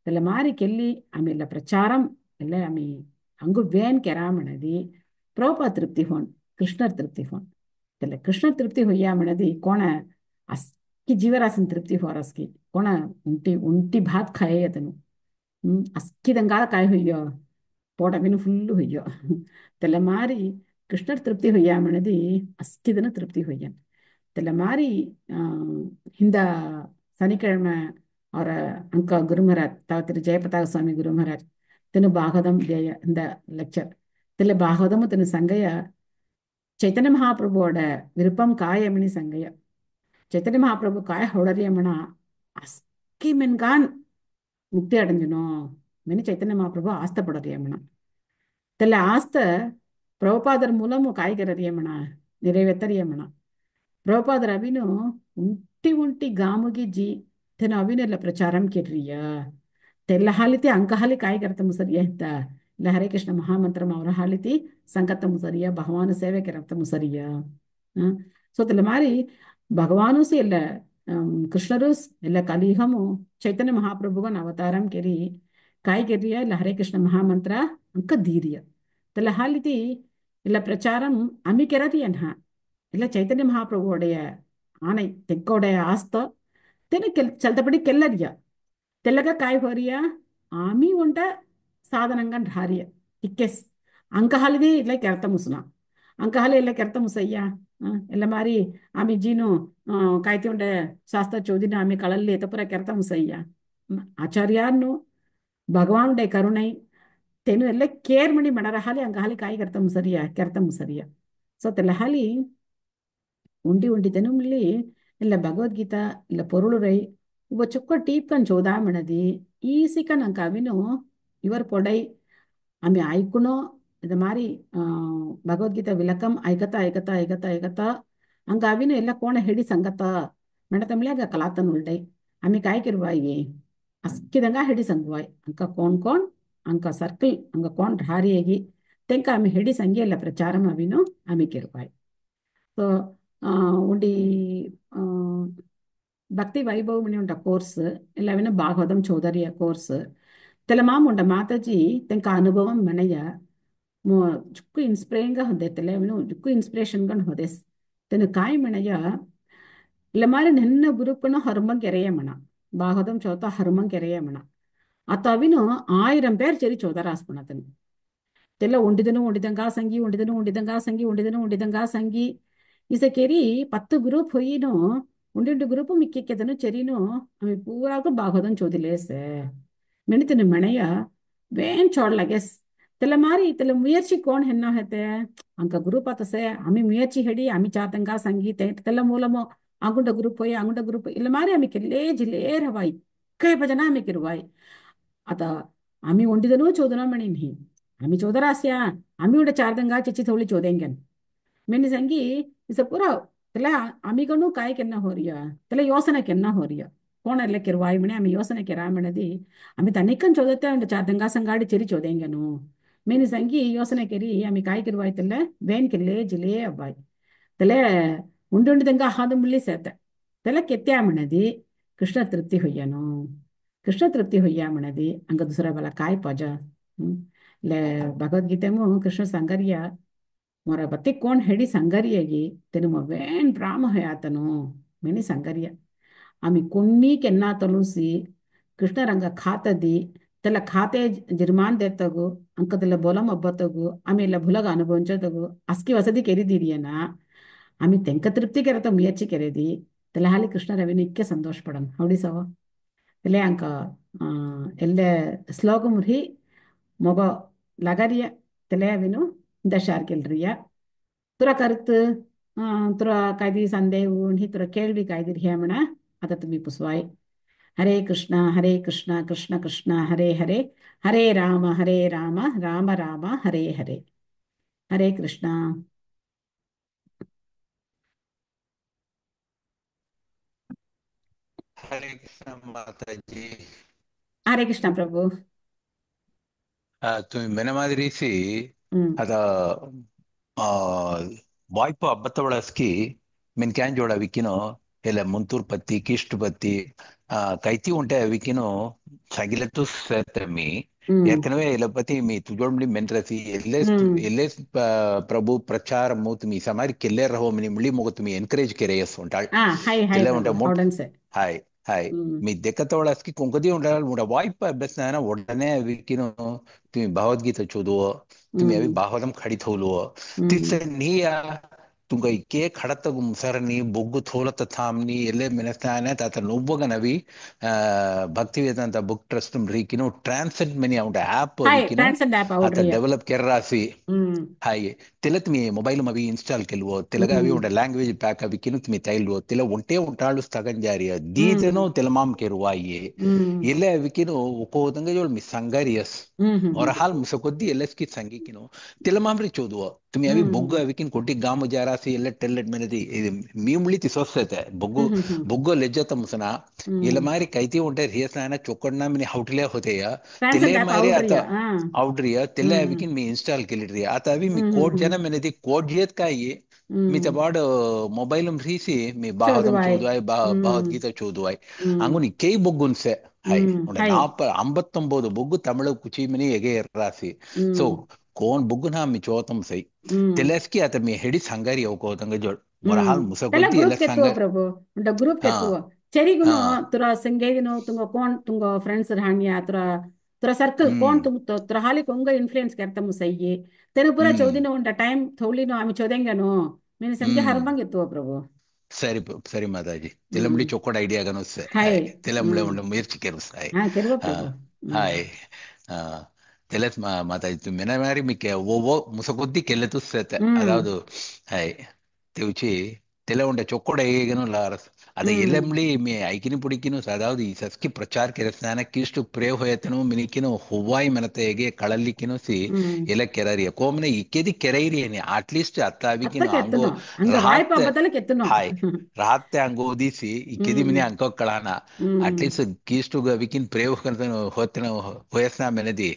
ತೆಲ್ಲ ಮಾರಿ ಕೆಲ್ಲಿ ಆಮೇಲೆ ಪ್ರಚಾರಂ ಎಲ್ಲ ಆಮಿ ಹಂಗು ವೇನ್ ಕೆರಾಮಣದಿ ಪ್ರಭುಪಾದ ತೃಪ್ತಿ ಹೋನ್ ಕೃಷ್ಣರ್ ತೃಪ್ತಿ ಹೋನ್ त्याला कृष्ण तृप्ती होईया म्हणदी कोण अस्की जीवरासन तृप्ती होरस्की कोण उंटी उंटी भात खाये येतनु ಅಸ್ಕಿದಂಗ ಕಾಯಿ ಹೊಯ್ಯೋ ಪೋಟವಿನ ಫುಲ್ಲು ಹೊಯ್ಯೋ ತೆಲ್ಲ ಮಾರಿ ಕೃಷ್ಣರ ತೃಪ್ತಿ ಹೊಯ್ಯ ಮಣದಿ ಅಸ್ಕಿದನ ತೃಪ್ತಿ ಹೊಯ್ಯನ್ ತೆಲ್ಲ ಮಾರಿ ಹಿಂದ சனிக்கிழமை அவர அங்க குரு மகாராஜ் திரு ஜெயபிரதாக சுவாமி குரு மகாராஜ் திரு பாகவதம் இந்த லெக்சர் திரு பாகவதமும் திரு சங்கைய ಚೈತನ್ಯ ಮಹಾಪ್ರಭುவோட விருப்பம் காயமணி சங்கைய ಚೈತನ್ಯ மகாபிரபு காய ಹೊಡರಿಯಮಣ அஸ்கி மென்கான் முக்தி அடைஞ்சனும் மெனி ಚೈತನ್ಯ மகாபிரபு ஆஸ்தப்படறியமಣ தெல்ல ஆஸ்த பிரபுபாதர் மூலமும் காய்கறியமಣ நிறைவேற்றறியமಣ பிரபுபாதர் ಅವಿನು ಉಂಟಿ ಉಂಟಿ ಗಾಮುಗಿ ಜಿ ತೆನ ಅವಿನೆಲ್ಲ ಪ್ರಚಾರಂ ಕೆರ್ರಿಯ ತೆಲ್ಲ ಹಾಲಿತಿ ಅಂಕ ಹಾಲಿ ಕಾಯ್ಗರ್ತ ಮುಸರಿಯ ಅಂತ ಇಲ್ಲ ಹರೇ ಕೃಷ್ಣ ಮಹಾಮಂತ್ರಂ ಅವರ ಹಾಲಿತಿ ಸಂಕತ್ತ ಮುಸರಿಯ ಭಗವಾನ ಸೇವೆ ಕೆರತ ಮುಸರಿಯ ಸೊ ತೆಲ್ಲ ಮಾರಿ ಭಗವಾನುಸಿ ಎಲ್ಲ ಕೃಷ್ಣರುಸ್ ಎಲ್ಲ ಕಲಿಹಮು ಚೈತನ್ಯ ಮಹಾಪ್ರಭುಗನ್ ಅವತಾರಂ ಕೆರಿ ಕಾಯಿ ಕೆರಿಯ ಇಲ್ಲ ಹರೇ ಕೃಷ್ಣ ಮಹಾಮಂತ್ರ ಅಂಕ ಧೀರ್ಯ ತೆಲ್ಲ ಹಾಲಿತಿ ಇಲ್ಲ ಪ್ರಚಾರಂ ಅಮಿ ಕೆರತಿಯನ್ இல்ல சைத்தன்ய மகாபிரபுவோடைய ஆணை தெக்கோடைய ஆஸ்தோ தெனக்கு చల్తపడి కెల్లరియా తెల్లగా కాయహోరియా ఆమె ఉంట సాధనంగా ఢారియ ఇక్కెస్ అంకహాలిది ఇట్లా కెరత ముసున అంకహాలి ఇలా కెరత ముసయ్యా ಎಲ್ಲ ಮಾರಿ ಆಮಿ ಜೀನು ಕಾಯ್ತಿ ಉಂಡೆ ಶಾಸ್ತ್ರ ಚೋದಿನ ಆಮಿ ಕಳಲ್ಲಿ ಎತಪುರ ಕೆರತ ಮುಸಯ್ಯ ಆಚಾರ್ಯಾರ್ನು ಭಗವಾನುಡೆ ಕರುಣೈ ತೆನು ಎಲ್ಲ ಕೇರ್ ಮಣಿ ಮಣರ ಹಾಲಿ ಅಂಕಹಾಲಿ ಕಾಯಿ ಕೆರತ ಮುಸರಿಯ ಸೊ ತೆಲ್ಲ ಹಾಲಿ உண்டி உண்டி தினமுள்ளி இல்ல பகவத்கீதா இல்ல பொருளுரை உவ சொக்க டீப்கன் சோதாமணதி ஈஸிக்கன் அங்க அவினு இவர் பொடை ஆమె ஐக்குனோ இது மாதிரி பகவத்கீதா விளக்கம் ஐகத்தா அங்க அவினு ಎಲ್ಲ ಕೋಣ ಹೆಡಿ ಸಂಗತ ಮೆಣತಮ್ಲ್ಯಾಗ ಕಲಾತನ್ ಉಲ್ಡೈ ಆమె ಕಾಯ್ಕಿರುವಾಯಿ ಅಸ್ಕಿದಂಗ ಹೆಡಿ ಸಂಗುವಾಯ್ ಅಂಕ ಕೋಣ್ ಅಂಕ ಸರ್ಕಲ್ ಅಂಗ ಕೋಣ್ ಢಾರಿಯಾಗಿ ತೆಂಕ ಆమె ಹೆಡಿ ಸಂಗಿ ಎಲ್ಲ ಪ್ರಚಾರಂ ಅವಿನು ಆಮೆಕಿರುವಾಯ್ ಸೊ ఉండి భక్తి వైభవం అని ఉంట కోర్స్ ఇలా భాగవతం చౌదరియ కోర్స్ తెలమామ ఉండ మాతాజీ తెంక అనుభవం మనయ్య ಜುಕ್ಕು ಇನ್ಸ್ಪೈರಿಂಗ ಹೊಂದೆ ತೆಲೆವಿನು ಜುಕ್ಕು ಇನ್ಸ್ಪಿರೇಷನ್గా ಹೊದೆಸ್ ತೆನು ಕಾಯಿ ಮಣಯ್ಯ ಇಲ್ಲ ಮಾರಿ ನೆನ್ನ ಗುರುಪ್ಪನ ಹರ್ಮಂಗ್ ಎರೆಯಮಣ ಭಾಗವతం ಚೌತ ಹರ್ಮಂಗ್ ಎರೆಯಮಣ ಅತ್ತ ಅವಿನು 1000 பேர் சரி ಚೌದರಾಸ್ಪಣತನು தெல்ல உண்டிதங்கா சங்கி ಇಸಕೇರಿ 10 ಗ್ರೂಪ್ ಹೊಯ್ಯಿನೋ ಉಂಡಿ ಗ್ರೂಪ್ ಮಿಕ್ಕಿಕ್ಕೆದನು ಚೆರಿನೋ ಆమె ಪೂರಾಗ ಭಾಗವತಂ ಚೋದಿಲೇಸೆ ಮೆಣಿತಿನ ಮಣೆಯ ವೇನ್ ಚೋಡ್ಲಗೆಸ್ ತೆಲ್ಲ ಮಾರಿ ತೆಲ್ಲ ಮುಯರ್ಚಿ ಕೋಣ್ ಹೆನ್ನೋ ಹೆತೆ ಅಂಕ ಗ್ರೂಪ್ ಆತಸೆ ಆಮಿ ಮುಯರ್ಚಿ ಹೆಡಿ ಆಮಿ ಚಾತಂಗ ಸಂಗೀತೆ ತೆಲ್ಲ ಮೂಲಮೋ ಅಂಗುಂಡ ಗ್ರೂಪ್ ಇಲ್ಲ ಮಾರಿ ಆಮಿ ಕೆಲ್ಲೇ ಜಿಲೇರ್ ಹವಾಯಿ ಕೈ ಭಜನ ಆಮಿ ಕಿರುವಾಯಿ ಅತ ಆಮಿ ಉಂಡಿದನು ಚೋದನೋ ಮಣಿನ್ಹಿ ಆಮಿ ಚೋದರಾಸ್ಯ ಆಮಿ ಉಂಡ ಚಾರ್ದಂಗ ಚಿಚ್ಚಿ ಥೋಳಿ ಚೋದೆಂಗೆನ್ मैंने संगी इसे पूरा तला आमी कनु काय केन्ना होरिया तला योजना केन्ना होरिया कोण ಎಲ್ಲ ಕಿರುವಾಯಿ ಮಣಿ ಆಮಿ ಯೋಸನೆ ಕೆರಾಮಣದಿ ಆಮಿ ತನಿಕನ್ ಚೋದತ್ತೆ ಒಂದು ಚಾದಂಗಾ ಸಂಗಾಡಿ ಚೆರಿ ಚೋದೆಂಗೆನು ಮೇನಿ ಸಂಗಿ ಯೋಸನೆ ಕೆರಿ ಆಮಿ ಕಾಯಿ ಕಿರುವಾಯಿ ತಲ್ಲ ವೇನ್ ಕೆಲ್ಲೆ ಜಿಲೇ ಅಬ್ಬಾಯಿ ತಲೆ ಉಂಡುಂಡಿದಂಗ ಹಾದು ಮುಳ್ಳಿ ಸೇತ ತಲೆ ಕೆತ್ಯಾಮಣದಿ ಕೃಷ್ಣ ತೃಪ್ತಿ ಹೊಯ್ಯನು ಕೃಷ್ಣ ತೃಪ್ತಿ ಹೊಯ್ಯಾಮಣದಿ ಅಂಗ ದುಸರ ಬಲ ಕಾಯಿ ಪಜ ले ಭಗವದ್ಗೀತೆಮು ಕೃಷ್ಣ ಸಂಗರಿಯ मोर बत्ती कोण हेडी संगरियागी तेनु वेन प्राम हयातनु मेनी संगरिय आमी कुन्नी केन्ना तलुसी कृष्ण रंग खातदी तेल खाते जिर्मान देतगु अंक तेल बोलम अब्बतगु आमी ಎಲ್ಲ ಭುಲಗ ಅನುಭವಿಂಚತಗು ಅಸ್ಕಿ ವಸದಿ ಕೆರಿದಿರಿಯನ आम्ही तेंका तृप्ती करता मुयற்சி केरेदी त्याला हाली कृष्ण रवीन इतके संतोष पडन हवडी सव त्याला अंक एल्ले श्लोकमुरी மொக லகரிய தலைவினு இந்த ஷார்கில்ரியா துற கருத்து துற கைதி சந்தேகம் துற கேள்வி கைதிரியாமன அதை துமி புஸ்வாய் ஹரே கிருஷ்ணா ஹரே கிருஷ்ணா கிருஷ்ண கிருஷ்ணா ஹரே ஹரே ஹரே ராம ராம ராம ஹரே ஹரே ஹரே கிருஷ்ணா हरे कृष्ण माता जी. हरे कृष्णा प्रभु तुम्ही मेनमादिरीसी हम्म आता वाய்ப்பு அபத்தவளஸ்கி மின் கேஞ்சோட விக்கினோ இல்ல முந்தூர் பத்தி கிஷ்ட் பத்தி கைத்தி உண்ட விக்கினோ சகிலத்து சேத்தமி हम्म ஏற்கனவே இத பத்தி మీ तुझोड़ மென்ரசி हम्म எல்லேஸ் பிரபு பிரச்சார மூத் me சமாரி Kelley Raho mini Mulli முகத்து மீ என்கரேஜ் கரேயஸ் உண்டாள் हाय தில்ல प्रभु உண்ட மோட் हौडन से हाय हाय हम्म మీ దెక్కతోళస్కి కుంకది ఉండాలి మూడ వాய்ப்பு అభ్యసన ఒడనే వికినో तुम्ही भगवद्गीता चोदुव तुम्ही अभी हम्म भागवतम खड़ी थोलुव हम्म तिथं नी या तुमका इके खडत मुसरनी बొగ్గు थोलत थामनी ಎಲ್ಲೆ ಮೆನಸ್ತಾನೆ ತಾತ ನುಬ್ಬಗನವಿ ಭಕ್ತಿ ವೇದಾಂತ ಬುಕ್ ಟ್ರಸ್ಟ್ ರೀಕಿನೋ ಟ್ರಾನ್ಸೆಂಡ್ ಮೆನಿ ಔಂಟ ಆಪ್ हाय ವಿಕಿನೋ ट्रांसेंड ऐप ಆತ औड्रिया ಡೆವಲಪ್ ಕೆರ್ರಾಸಿ हम्म हाय तिला तुम्ही मोबाईल मध्ये इन्स्टॉल केलवो तिला अवी हम्म उंट लँग्वेज पैक अविकिनु तुम्ही तैलवो तिला उंटे उंटाळु स्थगन जारिय हम्म दीतेनो तिलमाम केरुवाये हम्म ಇಲ್ಲ ವಿಕಿನು ಒಕ್ಕೋದಂಗ ಜೋಳ ಮಿ ಸಂಗರಿಯಸ್ और हम्म हाल मुसकोद्दी एलएस की संगी किनो तिलमामरी चोदुव तुम्ही अभी हम्म बोग्गो अविकिन कोटी गाम जारासी एल्ले टेल्लेट मेनदी मीमुली तिसोसते बोग्गो हम्म बोग्गो लेज्जत मुसना हम्म इला मारी कैती उंटे रियसाना चोकडना मिनी हौटले होतेया ट्रांसेंड तिले ऐप मारी आता औड्रिया हाँ औड्रिया तिले हम्म अविकिन मी इंस्टॉल केलिड्रिया आता अभी मी कोड हम्म जन मेनदी कोड जियत काय मी हम्म तबाड मोबाईल रीसी मी बाहदम चौदवाई चोदवाय हम्म भगवद्गीता चोदवाय हम्म अंगुनी कई बोग्गुन्से हाय उंडे हाय 59 ಬುಗ್ಗು ತಮಿಳು ಕುಚಿಮಿನಿ ಎಗೆ ರಾಸಿ ಸೊ हम्म ಕೋನ್ ಬುಗ್ಗು ನಾ ಮಿ ಚೋತಂ ಸೈ हम्म ತೆಲೆಸ್ಕಿ ಆತ ಮಿ ಹೆಡಿ ಸಂಗಾರಿ ಅವು ತಂಗ ಜೋಡ್ ಮೊರ ಹಾಲ್ त्याला ಮುಸಗೊದ್ದಿ ग्रुप ಎಲ್ಲ केतुव ಸಂಗ प्रभु म्हणटा ग्रुप ಹಾ केतुव ಹಾ चेरीगुनो तुरा संगेगिनो तुंगो कोण तुंगो फ्रेंड्स राहण्या तुरा तुरा सर्कल कोण हम्म तुम तुरा हाली कोंग इन्फ्लुएंस करता मुसయ్యి तेन पूरा हम्म चौदिनो उंटा टाइम थोलिनो आम्ही चोदेंगनो मैंने संगे हम्म हरबंग एतुव प्रभु ಸರಿ ಸರಿ ಮಾತಾಜಿ हम्म ತಿಲಂಬಳಿ ಚೊಕ್ಕೋಡ ಐಡಿಯಾ ಗನುಸ್ हाय ಹಾಯ್ ತಿಲಂಬಳಿ हम्म ಉಂಡ ಮುಯರ್ಚಿ ಕೆರುಸ್ ಹಾಯ್ हाँ केरवा ಹಾ प्रभु ಹಾಯ್ ಹಾ ತೆಲೆಸ್ ಮಾತಾಜಿ ತು ಮೆನ ಮಾರಿ ಮಿಕ್ಕೆ ಓವೋ ಮುಸಗೊದ್ದಿ ಕೆಲ್ಲೆತು ಸೇತೆ हम्म ಅದಾವುದು ಹಾಯ್ तेवची त्याला म्हणते चोकोड ಹೇಗನು ಲಾರಸ್ ಅದ हम्म ಎಲ್ಲೆಂಬ್ಲಿ ಮಿ ಐಕಿನಿ ಪುಡಿಕಿನು ಅದಾವುದು ಈ ಸಸ್ಕಿ ಪ್ರಚಾರ ಕೆರಸ್ನಾನ ಕಿಷ್ಟು ಪ್ರೇವ್ ಹೋಯತನು ಮಿನಿಕಿನು ಹುವಾಯಿ ಮನತೆಗೆ ಕಳಲಿಕ್ಕಿನು ಸಿ हम्म ಎಲ್ಲ ಕೆರರಿಯ ಕೋಮನೆ ಇಕ್ಕೆದಿ ಕೆರೈರಿಯನಿ ಅಟ್ಲೀಸ್ಟ್ अत्ता ಅತ್ತಾವಿಕಿನು ಅಂಗೋ केतुनो हंग वाइप ರಹಾತ್ತೆ हब्बतल केतुनो ಹಾಯ್ ರಹಾತ್ತೆ ಅಂಗೋ ಓದಿಸಿ ಇಕ್ಕೆದಿ हम्म ಮಿನಿ ಅಂಕೋ ಕಳಾನ हम्म ಅಟ್ಲೀಸ್ಟ್ ಕಿಷ್ಟು ವಿಕಿನ್ ಪ್ರೇವ್ ಹೋತನ ಹೋಯಸ್ನ ಮೆನದಿ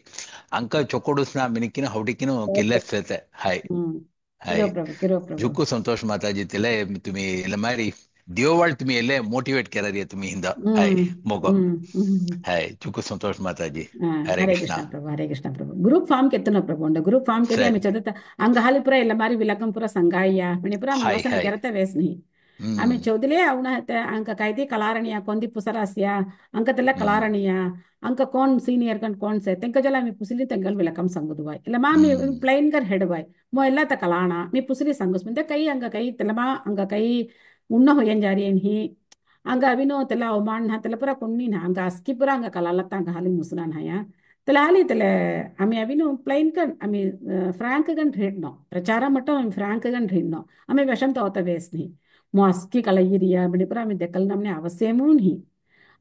ಅಂಕ ಚೊಕೊಡುಸ್ನ ಮಿನಿಕಿನ ಹೌಡಿಕಿನು ಕೆಲ್ಲೆಸ್ತೈತೆ ಹಾಯ್ हम्म हाय किरो प्रभु झुक्कू संतोष माताजी तिला तुम्ही इला मारी देववाळ तुम्ही एले मोटिवेट करा रे तुम्ही हिंदा हाय हम्म मोगो हम्म हाय झुक्कू संतोष माताजी हरे हरे कृष्णा कृष्ण प्रभु हरे कृष्ण प्रभु ग्रुप फार्म केतनो प्रभु उंड ग्रुप फार्म केरी आम्ही सर चोदता अंग हाली पुरा इल्ला मारी विलकम पुरा संगाय्या म्हणे पुरा आम्ही हाय योसने हाय केरता वेस नहीं आम्ही हम्म चौदले ಅವನ ಅಂಕ ಕೈದಿ ಕಲಾರಣಿಯ ಕೊಂದಿ ಪುಸರಾಸ್ಯ ಅಂಕತೆಲ್ಲ हम्म ಕಲಾರಣಿಯ ಅಂಕ ಕೋನ್ ಸೀನಿಯರ್ ಕನ್ ಕೋನ್ से तेंका जला मी पुसली तेंगल विलकम संगुदवाय इला मा मी हम्म प्लेन कर हेड बाय मो इल्ला त कलाना मी पुसली संगुस म्हणजे कई अंग कई तेलमा अंग कई उन्न होयन जारी ही अंग अविनो तेला ओमान ना तेला पुरा कुन्नी ना अंग अस्की पुरा अंग कलालता अंग हाली मुसना ना या तेला हाली तेला आम्ही अविनो प्लेन कर आम्ही फ्रँक गन रेडनो प्रचारा मटो आम्ही फ्रँक गन रेडनो आम्ही विषम तो होता वेस नहीं मॉस्की कलाइरिया बड़ीपुरा में देखल नमने आवश्यमू नहीं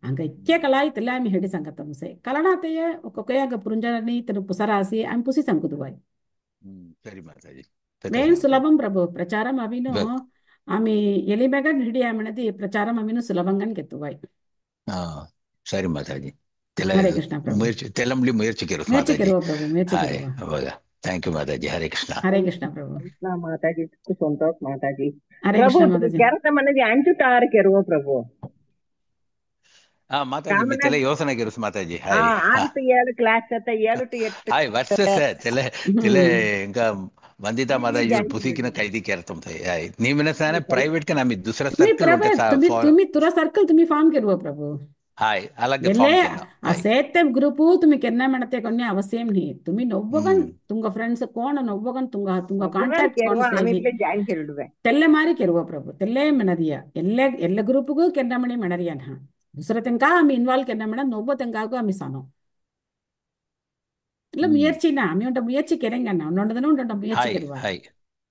अंग इक्के कलाई तेला आम्ही हेडी संगतम से कलाना ते ओके अंग पुरुंजनी तेनु पुसरासी आम्ही पुसी संगुदवाय सरी माताजी तथस मेन माताजी सुलभम प्रभु प्रचारम अविनो बस आम्ही एलिमेगन हिडी आमनदी प्रचारम अविनो सुलभंगन केतुवाय ಹಾ ಸರಿ ಮಾತಾಜಿ ತೆಲ हरे कृष्णा प्रभु ಮುಯರ್ಚಿ ತೆಲಂಬ್ಲಿ ಮುಯರ್ಚಿ ಕೆರುಸ್ मिर्ची ಮಾತಾಜಿ करो प्रभु मिर्ची ಹಾಯ್ करो ಅವಾಗ ಥ್ಯಾಂಕ್ ಯು ಮಾತಾಜಿ ಹರೇ ಕೃಷ್ಣ हरे कृष्णा प्रभु कृष्णा माता जी को संतोष माता जी हरे प्रभु कृष्णा माता जी क्या मन अंचु तार केरुव प्रभु ಹಾ ಮಾತಾಜಿ ಮಿ ಕಾಮನ ತೆಲೆ ಯೋಸನೆ ಕೆರುಸ್ ಮಾತಾಜಿ ಆ ಹಾಯ್ ಹಾ 6 to 7 ಕ್ಲಾಸ್ ಅತ್ತ 7 to 8 हाय वर्सेस है तेले तेले हम्म इनका वंदिता माता मी जो जाणी पुसी की ना कैदी कर तुम थे हाय नी मैंने साने प्राइवेट का नाम दूसरा तुम्ही सर्कल प्रभु उठे सा तुम्ही फॉर तुम्ही तुरा सर्कल तुम्ही फॉर्म केरुव प्रभु हाय अलग ಎಲ್ಲೇ फॉर्म केला ಆ हाय ಸೇತ್ತೆ ಗ್ರೂಪು ತುಮಿ ಕೆನ್ನ ಮಾಡತೆ ಕೊನ್ನೆ ಅವಶ್ಯಂ ನೀ ತುಮಿ ನೊಬ್ಬಗನ್ हम्म ತುಂಗ ಫ್ರೆಂಡ್ಸ್ ಕೋಣ ನೊಬ್ಬಗನ್ ತುಂಗ ತುಂಗ ಒಬ್ಬೊಬ್ಬರು ಕಾಂಟ್ಯಾಕ್ಟ್ ಕೇಳುವ ಕೋಣ ಆಮೇಲೆ ಸೇವಿ ಜಾಯಿನ್ ಕೇಳಿಡುವೆ ತೆಲ್ಲೆ ಮಾರಿ ಕೆರುವ ಪ್ರಭು ತೆಲ್ಲೆ ಮೆನದಿಯ ಎಲ್ಲೆ ಎಲ್ಲ ಗ್ರೂಪ್ಗೂ ಕೆನ್ನಮಣಿ ಮೆಣರಿಯನ್ ಹಾ दूसरे तेंका आम्ही इन्वॉल्व केना म्हणा नोबो तेंकागो आम्ही सानो ಇಲ್ಲ ಮುಯರ್ಚಿ ನಾ ಆಮಿ ಉಂಟ ಮುಯರ್ಚಿ ಕೆರೆಂಗ ನಾ ಉಂಡದನು ಉಂಟ ಮುಯರ್ಚಿ हाय ಕೆರುವ हाय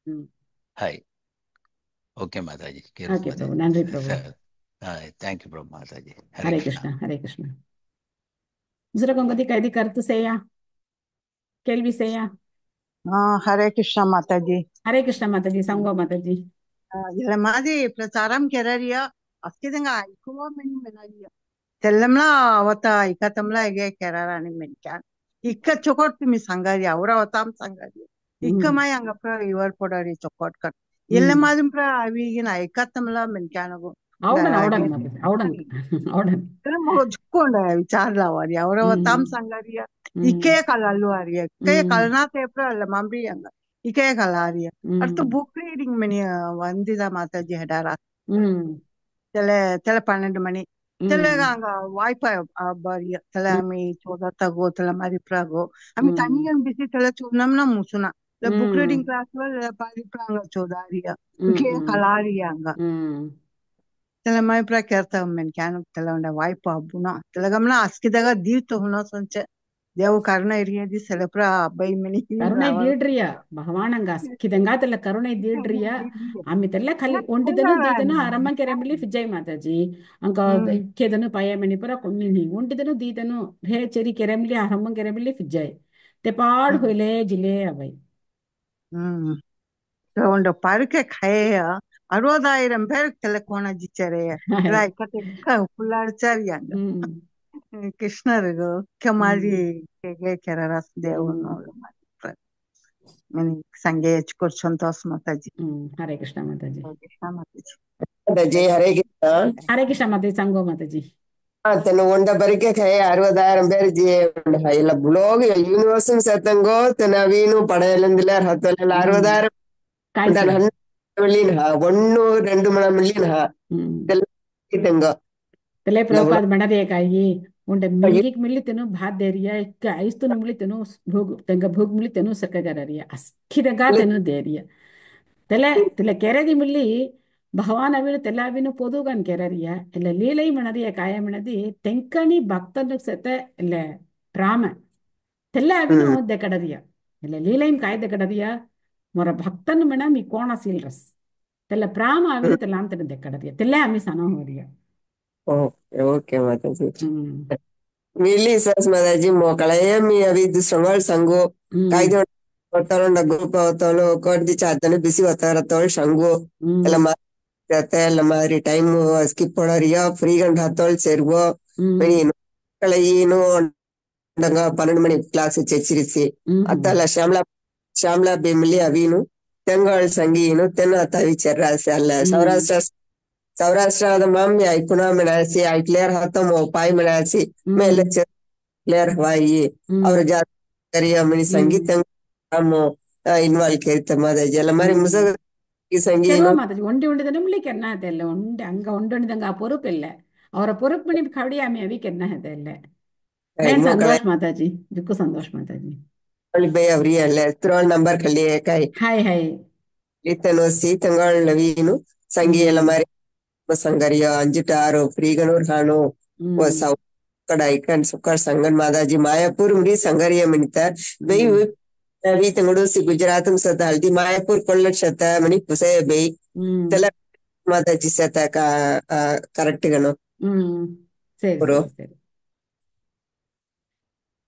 ಹ್ಮ್ हाय ओके माताजी केरु ಓಕೆ ಪ್ರಭು माताजी ನನ್ರಿ ಪ್ರಭು हाय थैंक यू प्रभु माताजी हरे ಹರೇ कृष्णा ಕೃಷ್ಣ ಹರೇ ಕೃಷ್ಣ दूसरा कंगति कैदी करतु सेया केल्वी सेया हाँ हरे कृष्णा माता जी हरे कृष्ण माताजी संगो माताजी ఇలా మాది ప్రచారం కెరరియా అస్కిదంగా ఎక్కువ మెని మెనరియా తెల్లంలా అవత ఇకతంలా ఎగే కెరరాని మెన్కాన్ ఇక్క చొకోట్ మీ సంగరి అవర అవతాం సంగరి ఇక్క हम्म మై అంగప్ర ఇవర్ పొడరి చొకోట్ కట్ ఎల్ల हम्म మాదిం ప్ర అవిగిన ఇకతంలా మెన్కానగు आवडन आवडन गे माताजी आवडन आवडन mo jukkonda vicharla wari ಅವರ ಅವತಾಂ हम्म ಸಂಗರಿಯ हम्म ikke kalallu ariya ikke हम्म kalna tepra alla mambriyanga ikke kalariya அடுத்து हम्म புக் ரீடிங் மணி வந்துதா மாதாஜி ஹெடாரா हम्म சில சில 12 மணி சில हम्म அங்க வாய்ப்பா பாரிய சில ஆமி చోదతగో சில மாதிரி ప్రాగో ఆమె हम्म తనియం బిసి சில చూడంనా ముసునా బుక్ हम्म రీడింగ్ క్లాస్ లో పారి ప్రాంగ చోదారియా हम्म ఇంకే కలారియాంగా हम्म Telemai pra kerta men kanu telawanda waipa abuna telagam askidaga dir to hono sonche devu karna iriya di celebra abai meni ಕರುಣೆ raval ದೀಡ್ರಿಯ ಭಗವಾನಂಗ ಕಿದಂಗಾತಲ್ಲ ಕರುಣೆ ದೀಡ್ರಿಯ ಆಮಿತೆಲ್ಲ ಖಾಲಿ ಒಂಟಿದನು ದೀದನು ಆರಮ್ಮ ಕೆರೆಂಬಲಿ ಫಿಜ್ಜೈ ಮಾತಾಜಿ ಅಂಕ ಕೆದನು ಪಯಮಣಿ ಪುರ ಕೊಂಡಿ ಒಂಟಿದನು ದೀದನು ಹೇ ಚೆರಿ ಕೆರೆಂಬಲಿ ಆರಮ್ಮ ಕೆರೆಂಬಲಿ ಫಿಜ್ಜೈ ತೆಪಾಡ್ ಹೊಯ್ಲೆ ಜಿಲೆ ಅವೈ telawanda parke khaya 60,000 பேர் telekona jichare try kate ka pullarcharianga ಹ್ಮ್ krishnarigo kemali kege keraras devu no meni sange chkur santos mataji ಹರೇ ಕೃಷ್ಣ ಮಾತಾಜಿ krishna mataji ಮಾತಾಜಿ ಹರೇ ಕೃಷ್ಣ ಹರೇ ಕೃಷ್ಣ ಮಾತಾಜಿ ಸಂಗೋ ಮಾತಾಜಿ ತನ್ನ ಒಂಡ ಬರಿಕೆ ಕೈ 60,000 பேர் இல்ல புலோக யூனிவர்ஸும் சத்தங்கோ தன வீணு படையலந்தில ஹத்தல 60,000 ಕಾಯ್ಸೆ மில்லியன் ஒன்னு 2 மில்லியன் ಇದೆಲ್ಲ तले ಇಲ್ಲ प्रभुपाद मणदे काई उंडे मिंगिक मिली तेनु भात देरिया इक्क आइस्तुनु मिली तेनु भोग तेंगा भोग मिली तेनु सकगररिया अस्किदगा तेनु देरिया तले तले केरेदी मिली भगवान अविनु तेला अविनु पोदुगन केररिया ಇಲ್ಲ ಲೀಲೈ ಮಣದಿಯ ಕಾಯ ಮಣದಿ ತೆಂಕಣಿ ಭಕ್ತನು ಸತೆ ಇಲ್ಲ ಪ್ರಾಮ ತೆಲ್ಲ ಅವಿನು ದೆಕಡದಿಯ ಇಲ್ಲ ಲೀಲೈಂ ಕಾಯ ದೆಕಡದಿಯ ಮೊರ ಭಕ್ತನು ಮಣ ಮಿ ಕೋಣ ಸೀಲ್ರಸ್ ತೆಲ್ಲ ಪ್ರಾಮ ಅವಿನು ತೆಲ್ಲ ಅಂತನ ದೆಕಡದಿಯ ತೆಲ್ಲ ಅಮಿ ಸನೋ ಹೋರಿಯ ಓಕೆ ಓಕೆ ಮಾತಾಜಿ ಹ್ಮ್ Mili sas madaji mo kalaya mi avi dusrangal sango ಹ್ಮ್ kaide ottaronda group ottolo kordi chatane bisi ottaratol sango ಎಲ್ಲ ಹ್ಮ್ ಮಾತಾಡ್ತೆ ಎಲ್ಲ ಮಾರಿ ಟೈಮ್ ಸ್ಕಿಪ್ ಮಾಡರಿಯ ಫ್ರೀ ಗಂಟ ಹತ್ತೋಳ್ ಸೇರ್ಗೋ ಹ್ಮ್ ಮಣಿ ಏನು ಏನು ಅಂಡಂಗ 12 மணி ಕ್ಲಾಸ್ ಚೆಚ್ಚಿರಿಸಿ ಹ್ಮ್ ಅತ್ತಲ್ಲ ಶ್ಯಾಮ್ಲಾ ಬೆಮ್ಲಿ ಅವಿನು ತೆಂಗಾಳ್ ಸಂಗೀನು ತೆನ್ನ ತವಿ ಚೆರ್ರಾಸೆ ಅಲ್ಲ सौराष्ट्र मम्मी ऐकून मिळायची ऐकल्यावर होतं मग पाय मिळायची मेले क्लियर हवाई ಅವ್ರ ಜಾತ್ರೆ ಆಮೇಲೆ ಸಂಗೀತ ಇನ್ವಾಲ್ವ್ ಕೇಳ್ತ ಮಾದಾಜಿ ಎಲ್ಲ ಮರಿ ಮುಸಗ ಈ ಕೆರುವ ಸಂಗೀನು ಮಾತಾಜಿ ಒಂಡಿ ಉಂಡಿದ ನಿಮ್ಲಿಕ್ಕೆ ಎನ್ನ ಅದೆಲ್ಲ ಉಂಡೆ ಹಂಗ ಉಂಡಿದಂಗ ಆ ಪೊರುಪಿಲ್ಲ ಅವರ ಪೊರುಪ್ ಮಣಿ ಕವಡಿ ಆಮಿ ಅವಿ ಕೆನ್ನ ಅದೆಲ್ಲ ಬೇನ್ ಮಕ್ಕಳ ಸಂತೋಷ್ ಮಾತಾಜಿ ದಿಕ್ಕು ಸಂತೋಷ್ ಮಾತಾಜಿ ಬೈ ಅವ್ರಿ ಅಲ್ಲ ಎತ್ರೋಳ್ ನಂಬರ್ ಕಳ್ಳಿ ಕಾಯಿ ಹಾಯ್ ಹಾಯ್ ಇತ್ತನು ಸೀತಂಗಳ ನವೀನು ಸಂಗಿ ಎಲ್ಲ ಮರಿ ಸಂಗರಿಯ 5 6 ಫ್ರೀಗನೂರ್ ಹಾನು ಕಡ ಐಕನ್ ಸುಕ್ಕರ್ ಸಂಗನ್ ಮಾದಾಜಿ ಮಾಯಾಪುರ್ ಮರಿ ಸಂಗರಿಯ ಮಿಣಿತ ಬೈ ವಿ ತಂಗಡು ಸಿ ಗುಜರಾತ್ ಸತ ಹಲ್ದಿ ಮಾಯಾಪುರ್ ಕೊಳ್ಳ ಶತ ಮಣಿ ಪುಸೆ ಬೈ ತೆಲ ಮಾತಾಜಿ ಸತ ಕರೆಕ್ಟ್ ಗನು ಸರಿ ಸರಿ ಸರಿ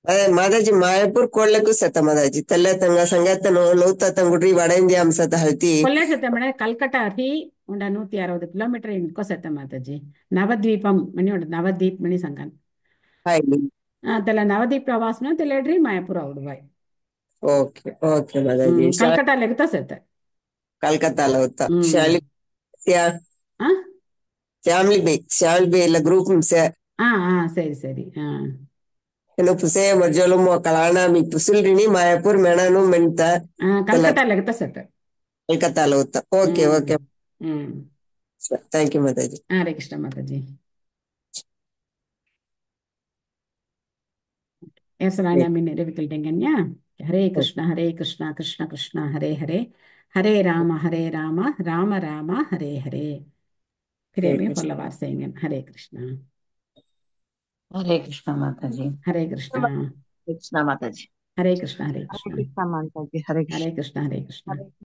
ಅದೇ ಮಾದಾಜಿ ಮಾಯಾಪುರ್ ಕೊಳ್ಳಕ್ಕೂ ಸತ ಮಾದಾಜಿ ತೆಲ್ಲ ತಂಗ ಸಂಗತನು ಲೌತ ತಂಗುಡ್ರಿ ವಡಂದಿ ಅಂಸತ ಹಲ್ತಿ ಕೊಲ್ಲೆ ಸತ್ತ ಮೇಡ ಕಲ್ಕಟ್ಟ ಹಿ ಉಂಡ 160 ಕಿಲೋಮೀಟರ್ ಇಂಕೋ ಸತ್ತ ಮಾತಾಜಿ ನವದ್ವೀಪಂ ಮಣಿ ಉಂಡ ನವದ್ವೀಪ್ ಮಣಿ ಸಂಗನ್ ಹಾಯ್ಲಿ ತೆಲ ನವದ್ವೀಪ್ ಪ್ರವಾಸನ ತೆಲೆಡ್ರಿ ಮಾಯಾಪುರ ಉಡುವಾಯ್ ಓಕೆ ಓಕೆ ಮಾದಾಜಿ ಕಲ್ಕಟ್ಟ ಲೆಗ್ತಾ ಸತ್ತ ಕಲ್ಕತ್ತಾಲ ಹೋತ ಶಾಲಿ ಆ ಫ್ಯಾಮಿಲಿ ಬೈ ಶಾಲ್ ಬೈ ಎಲ್ಲ ಗ್ರೂಪ್ ಸೆ ಸರಿ ಸರಿ ಏನು ಪುಸೆ ಮರ್ಜೋಲು ಕಲಾಣ ಮಿ ಪುಸುಲ್ರಿನಿ ಮಾಯಾಪುರ್ ಮೆಣನು ಮೆಂತ ಕಲ್ಕಟ್ಟ ಲೆಗ್ತಾ ಸತ್ತ ಕಲ್ಕತ್ತಾಲ ಹೋತ ಓಕೆ ಓಕೆ ಥ್ಯಾಂಕ್ ಯು ಮಾತಾಜಿ ಹರೇ ಕೃಷ್ಣ ಮಾತಾಜಿ Esrana min revikildengenya. Hare Krishna, Krishna Krishna, Hare Hare, Hare Rama, Rama Rama, Hare Hare. फिर हरे में कृष्ण पल्लवार सेंगे हरे कृष्णा हरे कृष्णा माता जी। हरे कृष्णा कृष्णा माता जी। हरे कृष्णा हरे हरे कृष्णा कृष्णा माता जी, हरे कृष्ण। हरे कृष्णा हरे कृष्णा।